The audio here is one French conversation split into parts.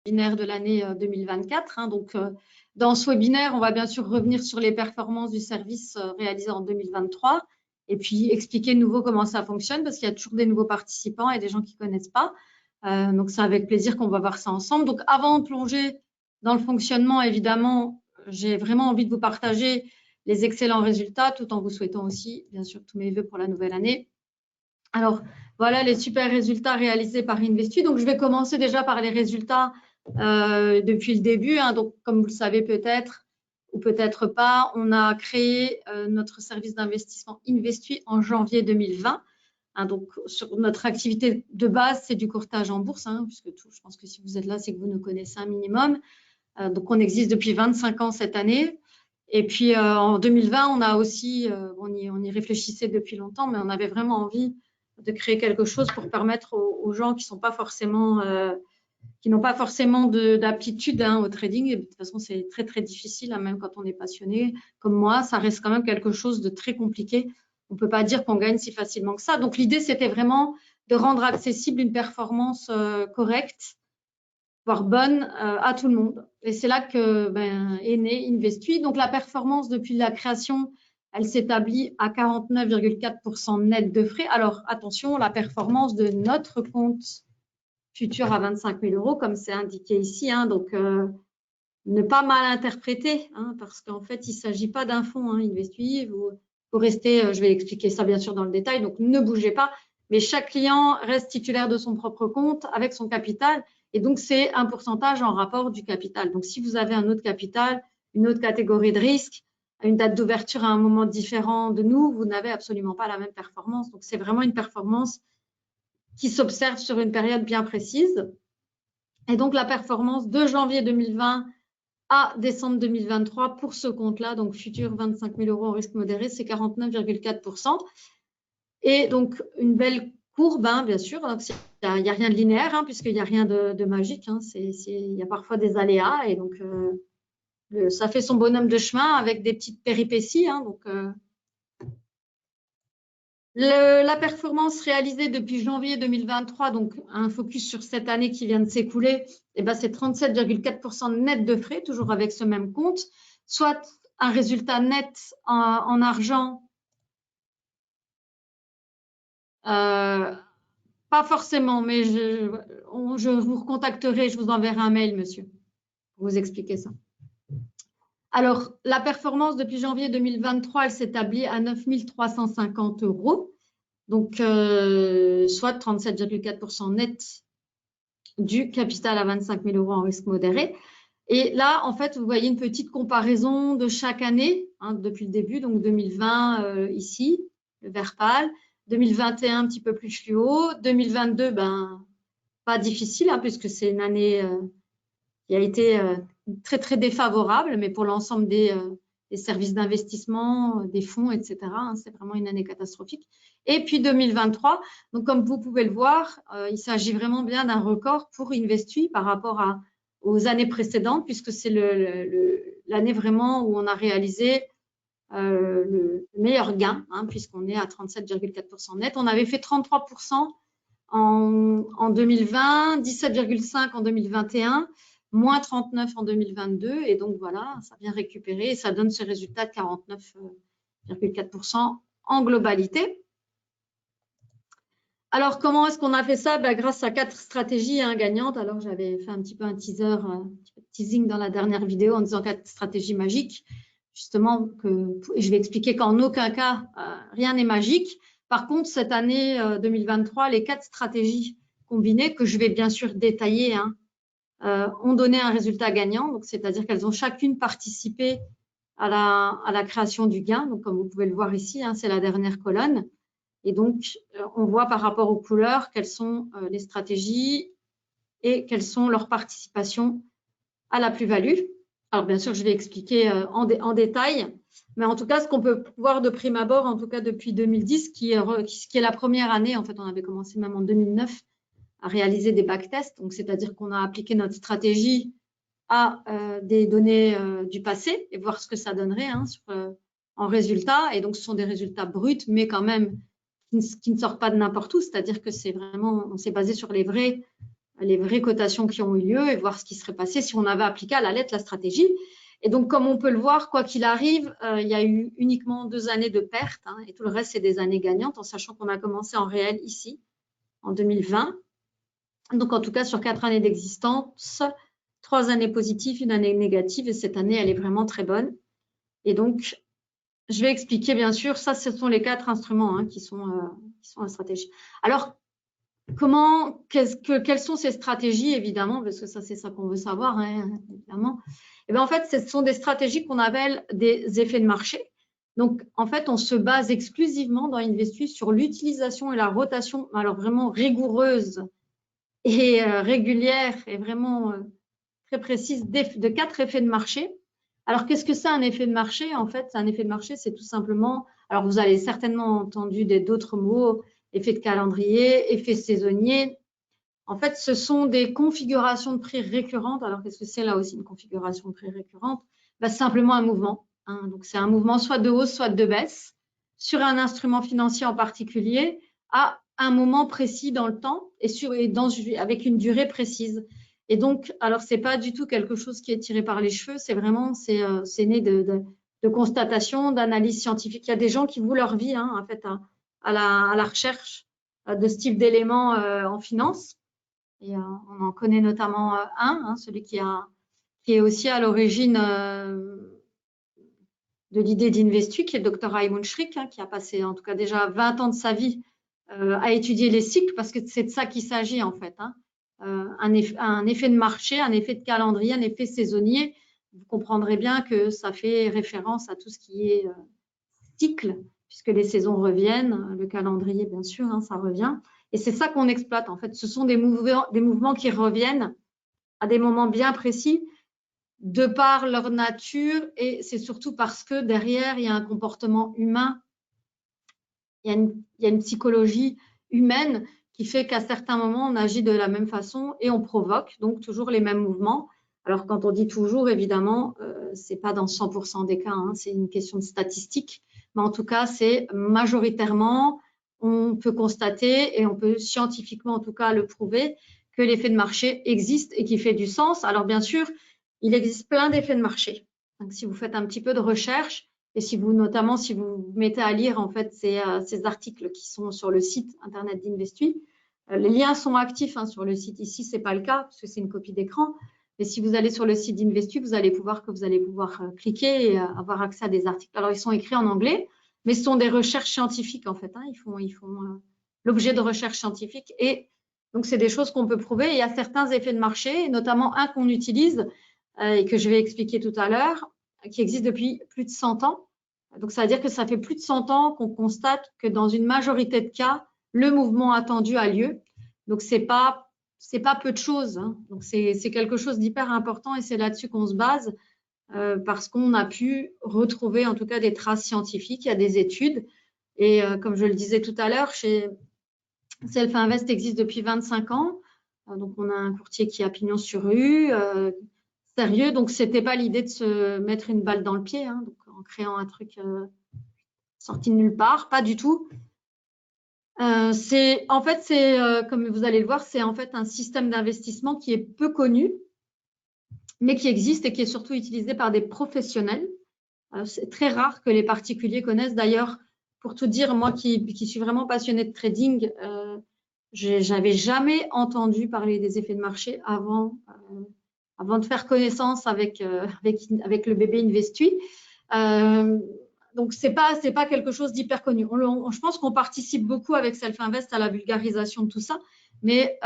webinaire de l'année 2024. Hein. Donc, dans ce webinaire, on va bien sûr revenir sur les performances du service réalisé en 2023 et puis expliquer de nouveau comment ça fonctionne parce qu'il y a toujours des nouveaux participants et des gens qui ne connaissent pas. Donc, c'est avec plaisir qu'on va voir ça ensemble. Donc, avant de plonger dans le fonctionnement, évidemment, j'ai vraiment envie de vous partager les excellents résultats tout en vous souhaitant aussi, bien sûr, tous mes vœux pour la nouvelle année. Alors, voilà les super résultats réalisés par Investu. Donc, je vais commencer déjà par les résultats depuis le début. Hein. Donc, comme vous le savez peut-être ou peut-être pas, on a créé notre service d'investissement Investu en janvier 2020. Hein, donc, sur notre activité de base, c'est du courtage en bourse, hein, puisque tout, je pense que si vous êtes là, c'est que vous nous connaissez un minimum. Donc, on existe depuis 25 ans cette année. Et puis, en 2020, on a aussi, on y réfléchissait depuis longtemps, mais on avait vraiment envie de créer quelque chose pour permettre aux gens qui sont pas forcément, qui n'ont pas forcément d'aptitude au trading. Et de toute façon, c'est très, très difficile, hein, même quand on est passionné comme moi, ça reste quand même quelque chose de très compliqué. On ne peut pas dire qu'on gagne si facilement que ça. Donc, l'idée, c'était vraiment de rendre accessible une performance correcte, voire bonne à tout le monde. Et c'est là que est né Investu. Donc, la performance depuis la création, elle s'établit à 49,4% net de frais. Alors, attention, la performance de notre compte futur à 25 000 euros, comme c'est indiqué ici. Hein, donc, ne pas mal interpréter, hein, parce qu'en fait, il ne s'agit pas d'un fonds Investu. Vous restez, je vais expliquer ça bien sûr dans le détail, donc ne bougez pas. Mais chaque client reste titulaire de son propre compte avec son capital. Et donc, c'est un pourcentage en rapport du capital. Donc, si vous avez un autre capital, une autre catégorie de risque, une date d'ouverture à un moment différent de nous, vous n'avez absolument pas la même performance. Donc, c'est vraiment une performance qui s'observe sur une période bien précise. Et donc, la performance de janvier 2020 à décembre 2023 pour ce compte-là, donc futur 25 000 euros en risque modéré, c'est 49,4%. Et donc, une belle courbe, hein, bien sûr. Il n'y a rien de linéaire, hein, puisqu'il n'y a rien de magique. Hein, il y a parfois des aléas. Et donc, ça fait son bonhomme de chemin avec des petites péripéties. Hein, donc, la performance réalisée depuis janvier 2023, donc un focus sur cette année qui vient de s'écouler, eh ben, c'est 37,4% net de frais, toujours avec ce même compte, soit un résultat net en argent. Pas forcément, mais je vous recontacterai, je vous enverrai un mail, monsieur, pour vous expliquer ça. Alors, la performance depuis janvier 2023, elle s'établit à 9 350 euros, donc soit 37,4% net du capital à 25 000 euros en risque modéré. Et là, en fait, vous voyez une petite comparaison de chaque année, hein, depuis le début, donc 2020 ici, le vert pâle, 2021 un petit peu plus fluo, 2022, pas difficile, hein, puisque c'est une année qui a été très, très défavorable, mais pour l'ensemble des services d'investissement, des fonds, etc., hein, c'est vraiment une année catastrophique. Et puis 2023, donc comme vous pouvez le voir, il s'agit vraiment bien d'un record pour Investu par rapport aux années précédentes, puisque c'est l'année vraiment où on a réalisé le meilleur gain, hein, puisqu'on est à 37,4% net. On avait fait 33% en 2020, 17,5% en 2021, moins 39% en 2022. Et donc, voilà, ça vient récupérer et ça donne ce résultat de 49,4% en globalité. Alors, comment est-ce qu'on a fait ça? Grâce à 4 stratégies gagnantes. Alors, j'avais fait un petit peu un teaser, un petit peu de teasing dans la dernière vidéo en disant 4 stratégies magiques. Justement, et je vais expliquer qu'en aucun cas, rien n'est magique. Par contre, cette année 2023, les 4 stratégies combinées, que je vais bien sûr détailler, ont donné un résultat gagnant. Donc, c'est-à-dire qu'elles ont chacune participé à la création du gain. Donc, comme vous pouvez le voir ici, c'est la dernière colonne. Et donc, on voit par rapport aux couleurs quelles sont les stratégies et quelles sont leurs participations à la plus-value. Alors, bien sûr, je vais expliquer en détail, mais en tout cas, ce qu'on peut voir de prime abord, en tout cas depuis 2010, qui est la première année, en fait, on avait commencé même en 2009 à réaliser des backtests. Donc, c'est-à-dire qu'on a appliqué notre stratégie à des données du passé et voir ce que ça donnerait en résultat. Et donc, ce sont des résultats bruts, mais quand même qui ne sortent pas de n'importe où. C'est-à-dire que c'est vraiment, on s'est basé sur les vrais les vraies cotations qui ont eu lieu et voir ce qui serait passé si on avait appliqué à la lettre la stratégie. Et donc, comme on peut le voir, quoi qu'il arrive, il y a eu uniquement 2 années de pertes, hein, et tout le reste, c'est des années gagnantes, en sachant qu'on a commencé en réel ici, en 2020. Donc, en tout cas, sur 4 années d'existence, 3 années positives, 1 année négative, et cette année, elle est vraiment très bonne. Et donc, je vais expliquer, bien sûr, ça, ce sont les 4 instruments hein, qui sont la stratégie. Alors, quelles sont ces stratégies, évidemment, parce que ça, c'est ça qu'on veut savoir, hein, évidemment. Et bien, en fait, ce sont des stratégies qu'on appelle des effets de marché. Donc, en fait, on se base exclusivement dans Investis sur l'utilisation et la rotation, alors vraiment rigoureuse et régulière et vraiment très précise de 4 effets de marché. Alors, qu'est-ce que c'est un effet de marché? En fait, un effet de marché, c'est tout simplement, alors vous avez certainement entendu d'autres mots, effet de calendrier, effet saisonnier. En fait, ce sont des configurations de prix récurrentes. Alors, qu'est-ce que c'est là aussi une configuration de prix récurrente? Ben, c'est simplement un mouvement. Hein. Donc, c'est un mouvement soit de hausse, soit de baisse sur un instrument financier en particulier à un moment précis dans le temps avec une durée précise. Et donc, alors, c'est pas du tout quelque chose qui est tiré par les cheveux. C'est vraiment, c'est né de constatations, d'analyses scientifiques. Il y a des gens qui vouent leur vie, hein, en fait, à la recherche de ce type d'éléments en finance. Et on en connaît notamment un, celui qui est aussi à l'origine de l'idée d'Investu, qui est le docteur Raymond Schrick, hein, qui a passé en tout cas déjà 20 ans de sa vie à étudier les cycles, parce que c'est de ça qu'il s'agit en fait. Hein. Un effet de marché, un effet de calendrier, un effet saisonnier. Vous comprendrez bien que ça fait référence à tout ce qui est cycle, puisque les saisons reviennent, le calendrier bien sûr, hein, ça revient. Et c'est ça qu'on exploite en fait. Ce sont des mouvements qui reviennent à des moments bien précis de par leur nature, et c'est surtout parce que derrière, il y a un comportement humain, il y a une psychologie humaine qui fait qu'à certains moments, on agit de la même façon et on provoque donc toujours les mêmes mouvements. Alors, quand on dit toujours, évidemment, ce n'est pas dans 100% des cas, hein, c'est une question de statistique, mais en tout cas, c'est majoritairement, on peut constater et on peut scientifiquement en tout cas le prouver que l'effet de marché existe et qui fait du sens. Alors, bien sûr, il existe plein d'effets de marché. Donc, si vous faites un petit peu de recherche, et notamment, si vous mettez à lire en fait ces articles qui sont sur le site internet d'Investu, les liens sont actifs hein, sur le site. Ici, c'est pas le cas parce que c'est une copie d'écran. Mais si vous allez sur le site d'Investu, vous allez pouvoir cliquer et avoir accès à des articles. Alors, ils sont écrits en anglais, mais ce sont des recherches scientifiques en fait. Hein. Ils font l'objet de recherches scientifiques et donc c'est des choses qu'on peut prouver. Il y a certains effets de marché, notamment un qu'on utilise et que je vais expliquer tout à l'heure, qui existe depuis plus de 100 ans. Donc, ça veut dire que ça fait plus de 100 ans qu'on constate que dans une majorité de cas, le mouvement attendu a lieu. Donc, c'est pas peu de choses. Hein. Donc, c'est quelque chose d'hyper important et c'est là-dessus qu'on se base parce qu'on a pu retrouver en tout cas des traces scientifiques. Il y a des études et comme je le disais tout à l'heure, chez Self Invest existe depuis 25 ans. Donc, on a un courtier qui a pignon sur rue, sérieux. Donc, c'était pas l'idée de se mettre une balle dans le pied, hein, donc, en créant un truc sorti de nulle part, pas du tout. En fait, comme vous allez le voir, c'est en fait un système d'investissement qui est peu connu, mais qui existe et qui est surtout utilisé par des professionnels. C'est très rare que les particuliers connaissent. D'ailleurs, pour tout dire, moi qui suis vraiment passionnée de trading, j'avais jamais entendu parler des effets de marché avant de faire connaissance avec le bébé Investu. Donc, c'est pas quelque chose d'hyper connu. Je pense qu'on participe beaucoup avec Self Invest à la vulgarisation de tout ça, mais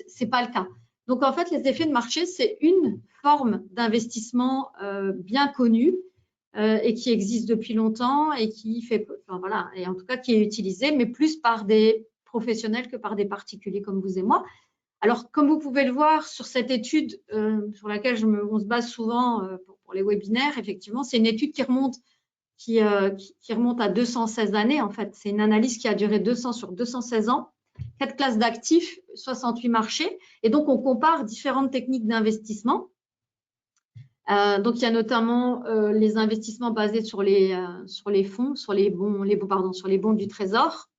c'est pas le cas. Donc, en fait, les effets de marché, c'est une forme d'investissement bien connue et qui existe depuis longtemps et et en tout cas qui est utilisée, mais plus par des professionnels que par des particuliers comme vous et moi. Alors, comme vous pouvez le voir sur cette étude sur laquelle on se base souvent pour les webinaires, effectivement, c'est une étude qui remonte à 216 années, en fait. C'est une analyse qui a duré 216 ans, 4 classes d'actifs, 68 marchés. Et donc, on compare différentes techniques d'investissement. Donc, il y a notamment les investissements basés sur les fonds, sur les bons du trésor.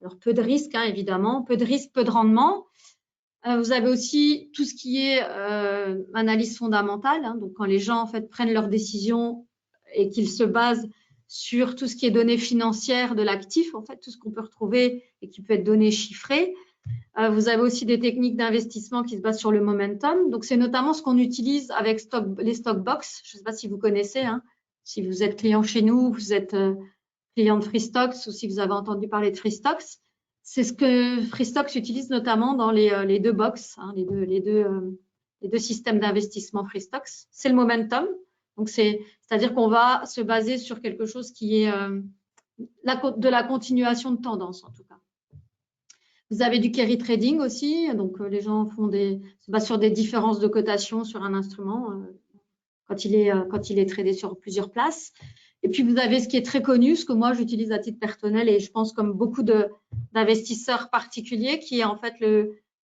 Alors, peu de risques, hein, évidemment, peu de risques, peu de rendement. Vous avez aussi tout ce qui est analyse fondamentale, hein, donc quand les gens en fait prennent leurs décisions et qu'ils se basent sur tout ce qui est données financières de l'actif, en fait, tout ce qu'on peut retrouver et qui peut être données chiffrées. Vous avez aussi des techniques d'investissement qui se basent sur le momentum. Donc, c'est notamment ce qu'on utilise avec les Stockbox. Je ne sais pas si vous connaissez, hein, si vous êtes client chez nous, vous êtes client de Freestocks ou si vous avez entendu parler de Freestocks. C'est ce que Freestocks utilise notamment dans les deux box, hein, les deux systèmes d'investissement Freestocks. C'est le momentum. Donc, c'est-à-dire qu'on va se baser sur quelque chose qui est de la continuation de tendance, en tout cas. Vous avez du carry trading aussi. Donc, les gens se basent sur des différences de cotation sur un instrument quand il est tradé sur plusieurs places. Et puis, vous avez ce qui est très connu, ce que moi, j'utilise à titre personnel et je pense comme beaucoup d'investisseurs particuliers, qui est en fait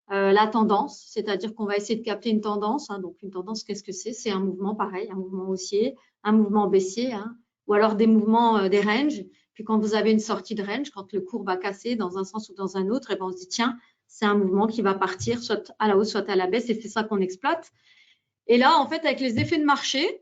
la tendance. C'est-à-dire qu'on va essayer de capter une tendance. Hein. Donc, une tendance, qu'est-ce que c'est? C'est un mouvement pareil, un mouvement haussier, un mouvement baissier, hein, ou alors des mouvements, des ranges. Puis, quand vous avez une sortie de range, quand le cours va casser dans un sens ou dans un autre, et ben on se dit, tiens, c'est un mouvement qui va partir soit à la hausse, soit à la baisse, et c'est ça qu'on exploite. Et là, en fait, avec les effets de marché,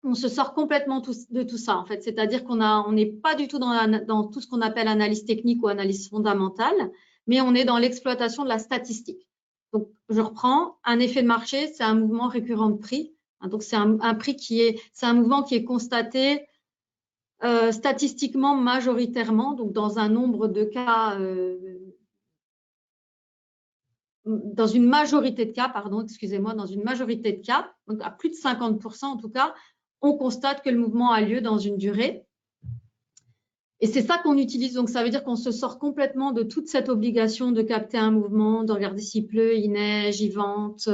on se sort complètement de tout ça, en fait. C'est-à-dire qu'on n'est pas du tout dans tout ce qu'on appelle analyse technique ou analyse fondamentale, mais on est dans l'exploitation de la statistique. Donc, je reprends, un effet de marché, c'est un mouvement récurrent de prix. Donc, c'est un mouvement qui est constaté statistiquement majoritairement, donc dans un nombre de cas, dans une majorité de cas, pardon, excusez-moi, dans une majorité de cas, donc à plus de 50% en tout cas, on constate que le mouvement a lieu dans une durée. Et c'est ça qu'on utilise, donc ça veut dire qu'on se sort complètement de toute cette obligation de capter un mouvement, de regarder s'il pleut, il neige, il vente,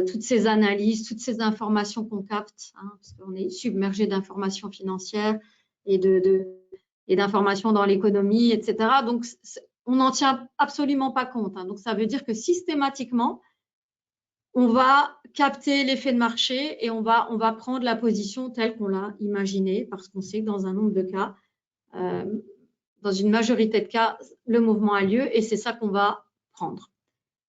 toutes ces analyses, toutes ces informations qu'on capte, hein, parce qu'on est submergé d'informations financières et d'informations dans l'économie, etc. Donc, on n'en tient absolument pas compte. Hein. Donc, ça veut dire que systématiquement, on va capter l'effet de marché et on va prendre la position telle qu'on l'a imaginée, parce qu'on sait que dans un nombre de cas, dans une majorité de cas, le mouvement a lieu et c'est ça qu'on va prendre.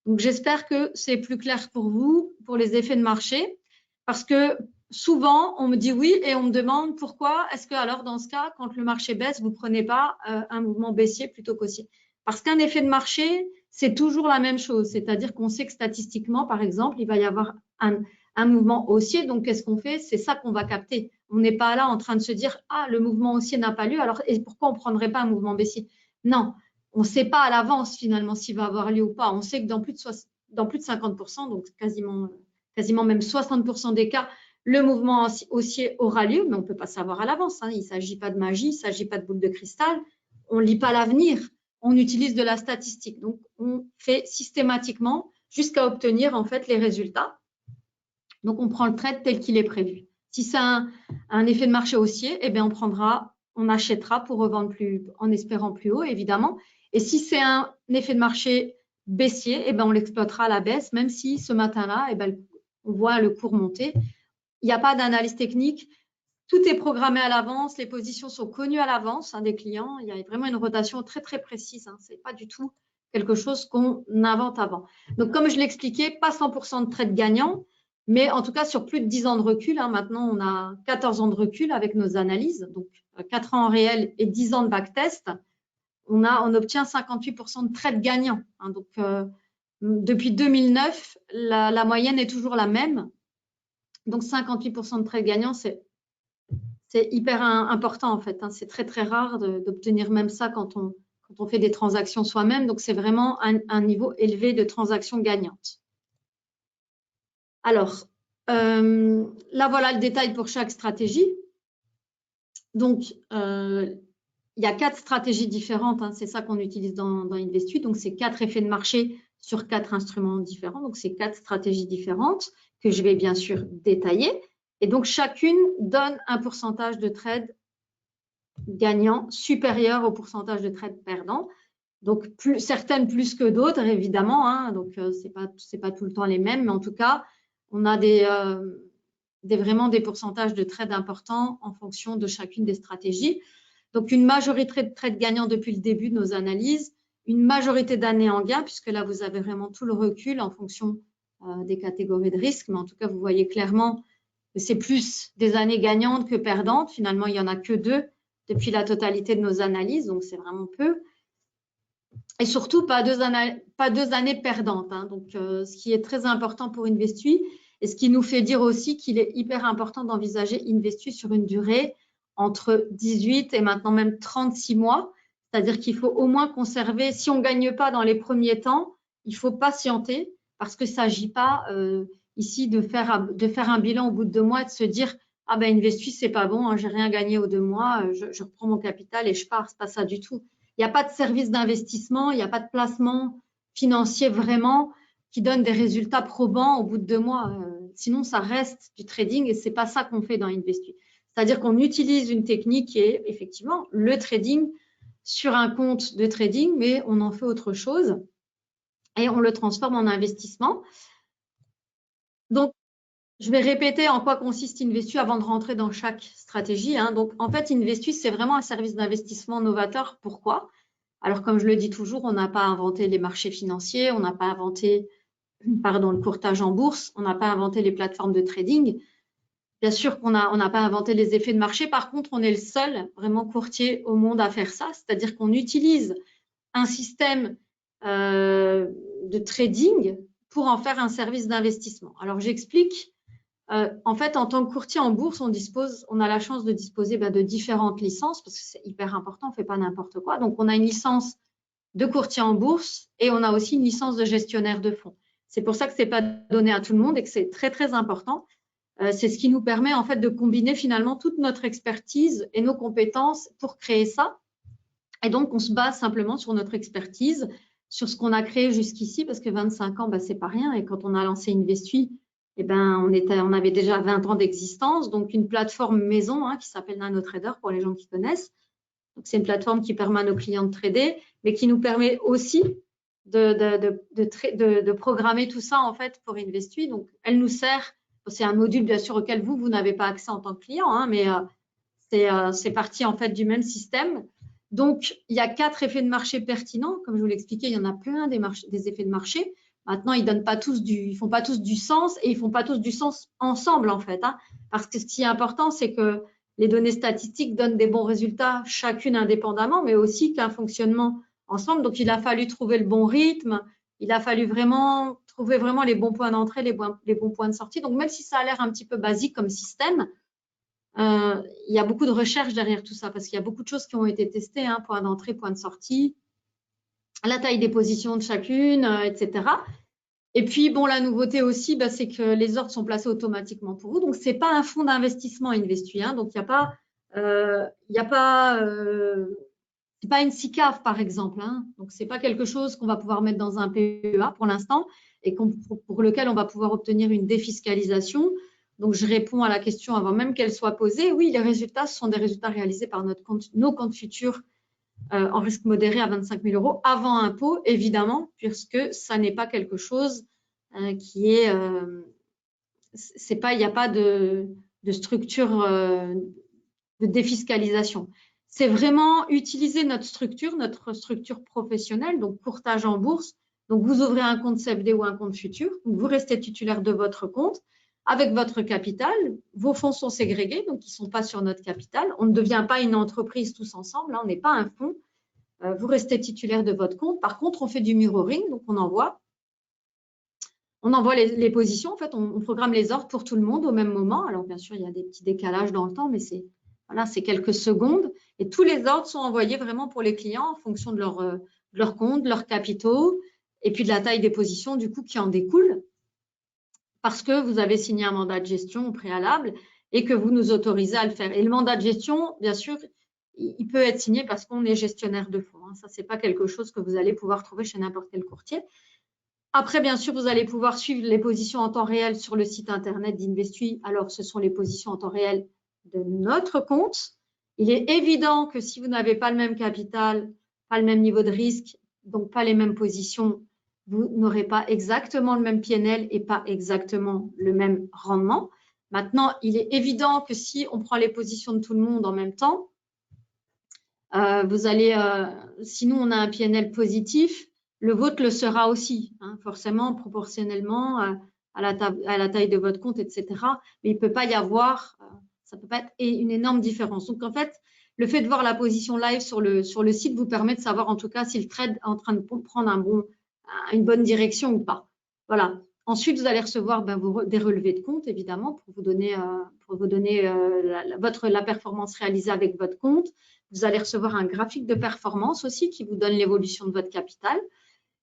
Donc, j'espère que c'est plus clair pour vous, pour les effets de marché, parce que souvent, on me dit oui et on me demande pourquoi est-ce que, alors, dans ce cas, quand le marché baisse, vous ne prenez pas un mouvement baissier plutôt qu'haussier. Parce qu'un effet de marché, c'est toujours la même chose. C'est-à-dire qu'on sait que statistiquement, par exemple, il va y avoir un mouvement haussier. Donc, qu'est-ce qu'on fait? C'est ça qu'on va capter. On n'est pas là en train de se dire « Ah, le mouvement haussier n'a pas lieu, alors et pourquoi on ne prendrait pas un mouvement baissier ?» Non. On ne sait pas à l'avance finalement s'il va avoir lieu ou pas. On sait que dans plus de 50%, donc quasiment même 60% des cas, le mouvement haussier aura lieu, mais on ne peut pas savoir à l'avance. Hein. Il ne s'agit pas de magie, il ne s'agit pas de boule de cristal. On ne lit pas l'avenir. On utilise de la statistique. Donc, on fait systématiquement jusqu'à obtenir en fait les résultats. Donc, on prend le trade tel qu'il est prévu. Si c'est un effet de marché haussier, eh bien, on achètera pour revendre en espérant plus haut, évidemment. Et si c'est un effet de marché baissier, eh bien, on l'exploitera à la baisse, même si ce matin-là, eh bien, on voit le cours monter. Il n'y a pas d'analyse technique. Tout est programmé à l'avance. Les positions sont connues à l'avance des clients. Il y a vraiment une rotation très, très précise. Hein. Ce n'est pas du tout quelque chose qu'on invente avant. Donc, comme je l'expliquais, pas 100% de trades gagnants, mais en tout cas, sur plus de 10 ans de recul. Hein, maintenant, on a 14 ans de recul avec nos analyses. Donc, 4 ans en réel et 10 ans de backtest. On obtient 58% de trades gagnants. Hein, donc, depuis 2009, la moyenne est toujours la même. Donc, 58% de trades gagnants, c'est hyper important en fait. Hein. C'est très, très rare d'obtenir même ça quand on fait des transactions soi-même. Donc, c'est vraiment un niveau élevé de transactions gagnantes. Alors, là, voilà le détail pour chaque stratégie. Donc, il y a 4 stratégies différentes. Hein. C'est ça qu'on utilise dans InvestUI. Donc, c'est 4 effets de marché sur 4 instruments différents. Donc, c'est 4 stratégies différentes que je vais bien sûr détailler. Et donc, chacune donne un pourcentage de trades gagnants supérieur au pourcentage de trades perdants. Donc, certaines plus que d'autres, évidemment. Hein. Donc, c'est pas tout le temps les mêmes. Mais en tout cas, on a vraiment des pourcentages de trades importants en fonction de chacune des stratégies. Donc, une majorité de trades gagnants depuis le début de nos analyses, une majorité d'années en gain, puisque là, vous avez vraiment tout le recul en fonction des catégories de risque. Mais en tout cas, vous voyez clairement que c'est plus des années gagnantes que perdantes. Finalement, il n'y en a que 2 depuis la totalité de nos analyses, donc c'est vraiment peu. Et surtout, pas deux années perdantes. Hein. Donc, ce qui est très important pour Investui et ce qui nous fait dire aussi qu'il est hyper important d'envisager Investui sur une durée entre 18 et maintenant même 36 mois. C'est-à-dire qu'il faut au moins conserver, si on ne gagne pas dans les premiers temps, il faut patienter parce qu'il ne s'agit pas ici de faire un bilan au bout de 2 mois et de se dire « Ah ben Investui, c'est pas bon, hein, j'ai rien gagné aux 2 mois, je reprends mon capital et je pars ». Ce n'est pas ça du tout. Il n'y a pas de service d'investissement, il n'y a pas de placement financier vraiment qui donne des résultats probants au bout de 2 mois. Sinon, ça reste du trading et ce n'est pas ça qu'on fait dans Investui. C'est-à-dire qu'on utilise une technique qui est effectivement le trading sur un compte de trading, mais on en fait autre chose et on le transforme en investissement. Donc, je vais répéter en quoi consiste Investui avant de rentrer dans chaque stratégie. Hein. Donc, en fait, Investui, c'est vraiment un service d'investissement novateur. Pourquoi ? Alors, comme je le dis toujours, on n'a pas inventé les marchés financiers, on n'a pas inventé le courtage en bourse, on n'a pas inventé les plateformes de trading. Bien sûr qu'on n'a pas inventé les effets de marché. Par contre, on est le seul vraiment courtier au monde à faire ça. C'est-à-dire qu'on utilise un système de trading pour en faire un service d'investissement. Alors, j'explique. En fait, en tant que courtier en bourse, on a la chance de disposer de différentes licences parce que c'est hyper important, on ne fait pas n'importe quoi. Donc, on a une licence de courtier en bourse et on a aussi une licence de gestionnaire de fonds. C'est pour ça que ce n'est pas donné à tout le monde et que c'est très, très important. C'est ce qui nous permet en fait de combiner finalement toute notre expertise et nos compétences pour créer ça. Et donc, on se base simplement sur notre expertise, sur ce qu'on a créé jusqu'ici parce que 25 ans, c'est pas rien. Et quand on a lancé Investui, on avait déjà 20 ans d'existence, donc une plateforme maison qui s'appelle NanoTrader pour les gens qui connaissent. Donc, c'est une plateforme qui permet à nos clients de trader, mais qui nous permet aussi de programmer tout ça en fait pour Investui. Donc, elle nous sert, c'est un module bien sûr auquel vous n'avez pas accès en tant que client, mais c'est partie en fait du même système. Donc, il y a 4 effets de marché pertinents. Comme je vous l'expliquais, il y en a plein des effets de marché. Maintenant, ils font pas tous du sens et ils font pas tous du sens ensemble en fait. Parce que ce qui est important, c'est que les données statistiques donnent des bons résultats chacune indépendamment, mais aussi qu'un fonctionnement ensemble. Donc, il a fallu trouver le bon rythme. Il a fallu vraiment trouver vraiment les bons points d'entrée, les bons points de sortie. Donc, même si ça a l'air un petit peu basique comme système, il y a beaucoup de recherche derrière tout ça parce qu'il y a beaucoup de choses qui ont été testées, point d'entrée, point de sortie, la taille des positions de chacune, etc. Et puis, bon, la nouveauté aussi, c'est que les ordres sont placés automatiquement pour vous. Donc, ce n'est pas un fonds d'investissement Investui. Donc, il n'y a pas, c'est pas une SICAV, par exemple. Donc, ce n'est pas quelque chose qu'on va pouvoir mettre dans un PEA pour l'instant et pour lequel on va pouvoir obtenir une défiscalisation. Donc, je réponds à la question avant même qu'elle soit posée. Oui, les résultats, ce sont des résultats réalisés par nos comptes futurs en risque modéré à 25 000 € avant impôt, évidemment, puisque ça n'est pas quelque chose qui est… il n'y a pas de structure de défiscalisation. C'est vraiment utiliser notre structure professionnelle, donc courtage en bourse. Donc, vous ouvrez un compte CFD ou un compte futur, vous restez titulaire de votre compte avec votre capital. Vos fonds sont ségrégés, donc ils ne sont pas sur notre capital. On ne devient pas une entreprise tous ensemble, on n'est pas un fonds. Vous restez titulaire de votre compte. Par contre, on fait du mirroring, donc on envoie les positions. En fait, on programme les ordres pour tout le monde au même moment. Alors, bien sûr, il y a des petits décalages dans le temps, mais c'est quelques secondes. Et tous les ordres sont envoyés vraiment pour les clients en fonction de leur compte, de leurs capitaux et puis de la taille des positions, du coup, qui en découle. Parce que vous avez signé un mandat de gestion au préalable et que vous nous autorisez à le faire. Et le mandat de gestion, bien sûr, il peut être signé parce qu'on est gestionnaire de fonds. Ça, ce n'est pas quelque chose que vous allez pouvoir trouver chez n'importe quel courtier. Après, bien sûr, vous allez pouvoir suivre les positions en temps réel sur le site internet d'Investui. Alors, ce sont les positions en temps réel de notre compte. Il est évident que si vous n'avez pas le même capital, pas le même niveau de risque, donc pas les mêmes positions, vous n'aurez pas exactement le même PNL et pas exactement le même rendement. Maintenant, il est évident que si on prend les positions de tout le monde en même temps, Vous allez, sinon on a un PNL positif, le vôtre le sera aussi, hein, forcément, proportionnellement à la taille de votre compte, etc. Mais il ne peut pas y avoir, ça peut pas être une énorme différence. Donc, en fait, le fait de voir la position live sur le site vous permet de savoir en tout cas si le trade est en train de prendre une bonne direction ou pas. Voilà. Ensuite, vous allez recevoir des relevés de compte, évidemment, pour vous donner, la performance réalisée avec votre compte. Vous allez recevoir un graphique de performance aussi qui vous donne l'évolution de votre capital.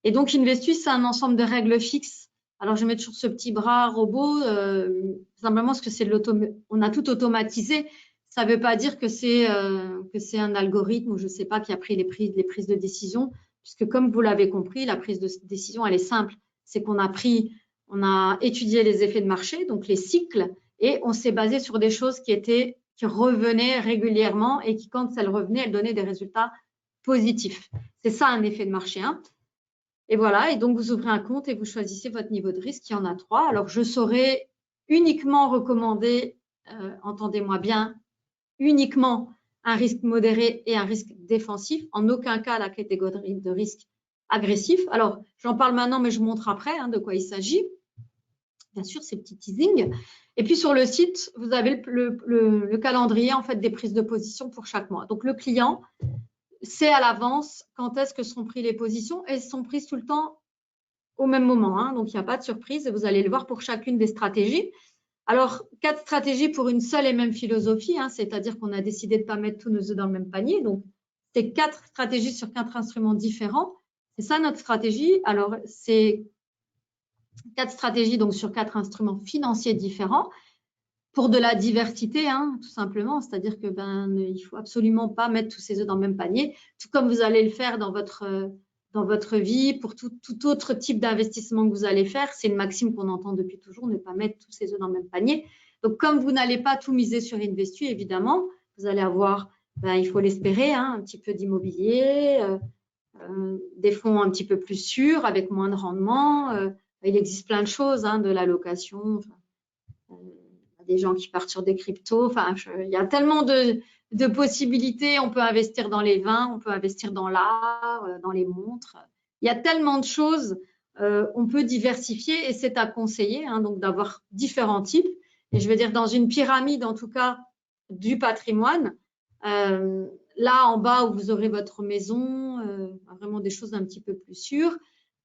Et donc, Investis, c'est un ensemble de règles fixes. Alors, je mets toujours ce petit bras robot, simplement parce que on a tout automatisé. Ça ne veut pas dire que c'est un algorithme ou je ne sais pas qui a pris les prises de décision, puisque comme vous l'avez compris, la prise de décision, elle est simple. C'est qu'on a étudié les effets de marché, donc les cycles, et on s'est basé sur des choses qui revenaient régulièrement et qui, quand elles revenaient, elles donnaient des résultats positifs. C'est ça un effet de marché, hein. Et voilà, et donc vous ouvrez un compte et vous choisissez votre niveau de risque. Il y en a 3. Alors, je saurais uniquement recommander, entendez-moi bien, uniquement un risque modéré et un risque défensif. En aucun cas la catégorie de risque agressif. Alors, j'en parle maintenant, mais je vous montre après de quoi il s'agit. Bien sûr, ces petits teasings. Et puis, sur le site, vous avez le calendrier en fait, des prises de position pour chaque mois. Donc, le client sait à l'avance quand est-ce que seront prises les positions et elles sont prises tout le temps au même moment. Hein. Donc, il n'y a pas de surprise et vous allez le voir pour chacune des stratégies. Alors, 4 stratégies pour une seule et même philosophie, hein, c'est-à-dire qu'on a décidé de ne pas mettre tous nos œufs dans le même panier. Donc, c'est 4 stratégies sur 4 instruments différents. C'est ça notre stratégie. Alors, c'est 4 stratégies donc sur 4 instruments financiers différents pour de la diversité, hein, tout simplement. C'est-à-dire que il ne faut absolument pas mettre tous ses œufs dans le même panier, tout comme vous allez le faire dans votre vie, pour tout autre type d'investissement que vous allez faire. C'est une maxime qu'on entend depuis toujours, ne pas mettre tous ses œufs dans le même panier. Donc, comme vous n'allez pas tout miser sur Investis, évidemment, vous allez avoir, il faut l'espérer, hein, un petit peu d'immobilier, des fonds un petit peu plus sûrs, avec moins de rendement. Il existe plein de choses, hein, de la location, des gens qui partent sur des cryptos. Enfin, il y a tellement de possibilités. On peut investir dans les vins, on peut investir dans l'art, dans les montres. Il y a tellement de choses. On peut diversifier et c'est à conseiller, hein, donc d'avoir différents types. Et je veux dire, dans une pyramide, en tout cas, du patrimoine, là, en bas, où vous aurez votre maison, vraiment des choses un petit peu plus sûres,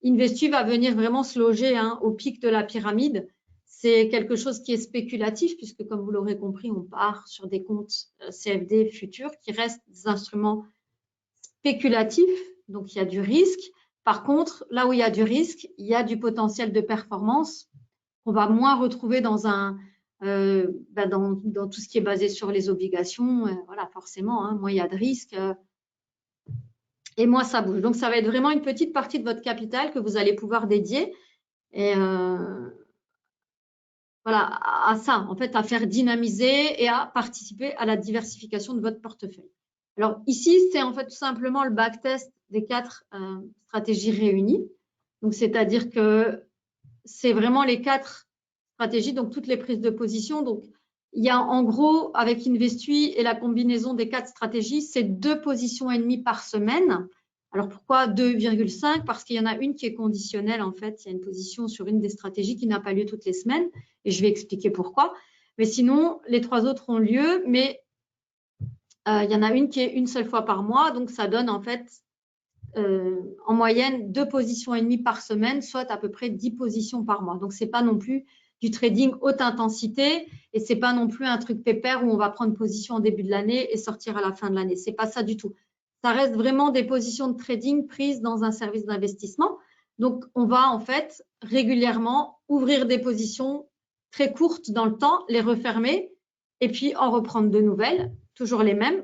Investis va venir vraiment se loger, hein, au pic de la pyramide. C'est quelque chose qui est spéculatif puisque, comme vous l'aurez compris, on part sur des comptes CFD futurs qui restent des instruments spéculatifs, donc il y a du risque. Par contre, là où il y a du risque, il y a du potentiel de performance qu'on va moins retrouver dans dans tout ce qui est basé sur les obligations. Voilà, forcément, hein, moins il y a de risque et moins ça bouge. Donc, ça va être vraiment une petite partie de votre capital que vous allez pouvoir dédier et voilà, à ça, en fait, à faire dynamiser et à participer à la diversification de votre portefeuille. Alors ici, c'est en fait tout simplement le backtest des 4 stratégies réunies. Donc, c'est-à-dire que c'est vraiment les 4 stratégies, donc toutes les prises de position. Donc, il y a en gros, avec Investis et la combinaison des 4 stratégies, c'est 2 positions et demie par semaine. Alors, pourquoi 2,5? Parce qu'il y en a une qui est conditionnelle, en fait. Il y a une position sur une des stratégies qui n'a pas lieu toutes les semaines. Et je vais expliquer pourquoi. Mais sinon, les 3 autres ont lieu. Mais il y en a une qui est une seule fois par mois. Donc, ça donne, en fait, en moyenne, 2 positions et demie par semaine, soit à peu près 10 positions par mois. Donc, ce n'est pas non plus du trading haute intensité et ce n'est pas non plus un truc pépère où on va prendre position en début de l'année et sortir à la fin de l'année. Ce n'est pas ça du tout. Ça reste vraiment des positions de trading prises dans un service d'investissement. Donc, on va en fait régulièrement ouvrir des positions très courtes dans le temps, les refermer et puis en reprendre de nouvelles, toujours les mêmes.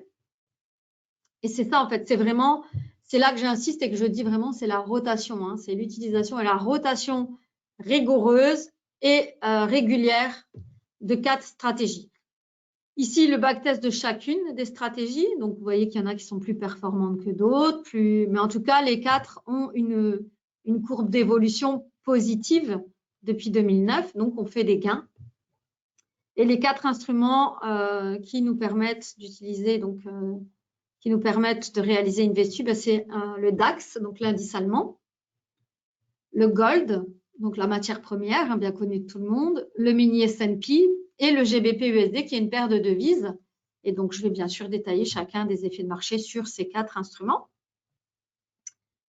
Et c'est ça en fait, c'est là que j'insiste et que je dis vraiment, c'est la rotation. Hein, c'est l'utilisation et la rotation rigoureuse et régulière de 4 stratégies. Ici, le backtest de chacune des stratégies. Donc, vous voyez qu'il y en a qui sont plus performantes que d'autres. Mais en tout cas, les 4 ont une courbe d'évolution positive depuis 2009. Donc, on fait des gains. Et les 4 instruments qui nous permettent d'utiliser donc qui nous permettent de réaliser Investu, c'est le DAX, donc l'indice allemand, le Gold, donc la matière première, bien connue de tout le monde, le mini S&P et le GBP-USD qui est une paire de devises. Et donc, je vais bien sûr détailler chacun des effets de marché sur ces 4 instruments.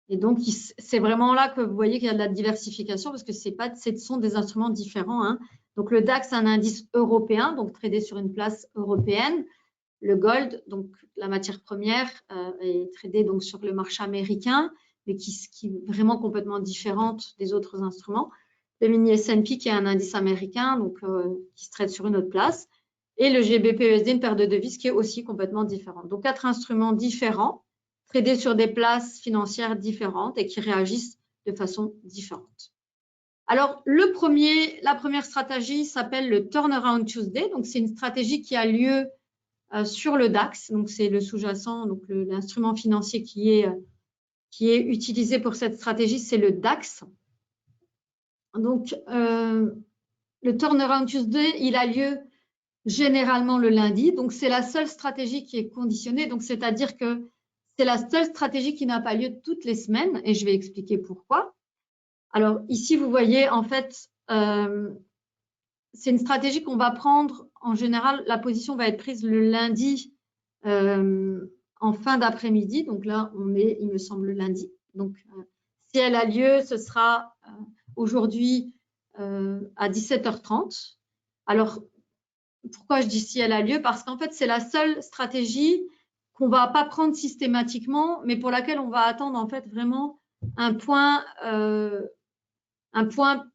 Et donc, c'est vraiment là que vous voyez qu'il y a de la diversification parce que ce sont des instruments différents, hein. Donc, le DAX, c'est un indice européen, donc tradé sur une place européenne. Le gold, donc la matière première, est tradée donc sur le marché américain, mais qui est vraiment complètement différente des autres instruments. Le mini S&P, qui est un indice américain, donc qui se trade sur une autre place. Et le GBP-USD, une paire de devises qui est aussi complètement différente. Donc, 4 instruments différents, tradés sur des places financières différentes et qui réagissent de façon différente. Alors, la première stratégie s'appelle le Turnaround Tuesday. Donc, c'est une stratégie qui a lieu sur le DAX. Donc, c'est le sous-jacent, donc l'instrument financier qui est utilisé pour cette stratégie, c'est le DAX. Donc, le Turnaround Tuesday, il a lieu généralement le lundi. Donc, c'est la seule stratégie qui est conditionnée. Donc, c'est-à-dire que c'est la seule stratégie qui n'a pas lieu toutes les semaines et je vais expliquer pourquoi. Alors, ici, vous voyez, en fait, c'est une stratégie qu'on va prendre. En général, la position va être prise le lundi en fin d'après-midi. Donc là, on est, il me semble, le lundi. Donc, si elle a lieu, ce sera aujourd'hui à 17h30. Alors, pourquoi je dis si elle a lieu? Parce qu'en fait, c'est la seule stratégie qu'on ne va pas prendre systématiquement, mais pour laquelle on va attendre en fait vraiment un point,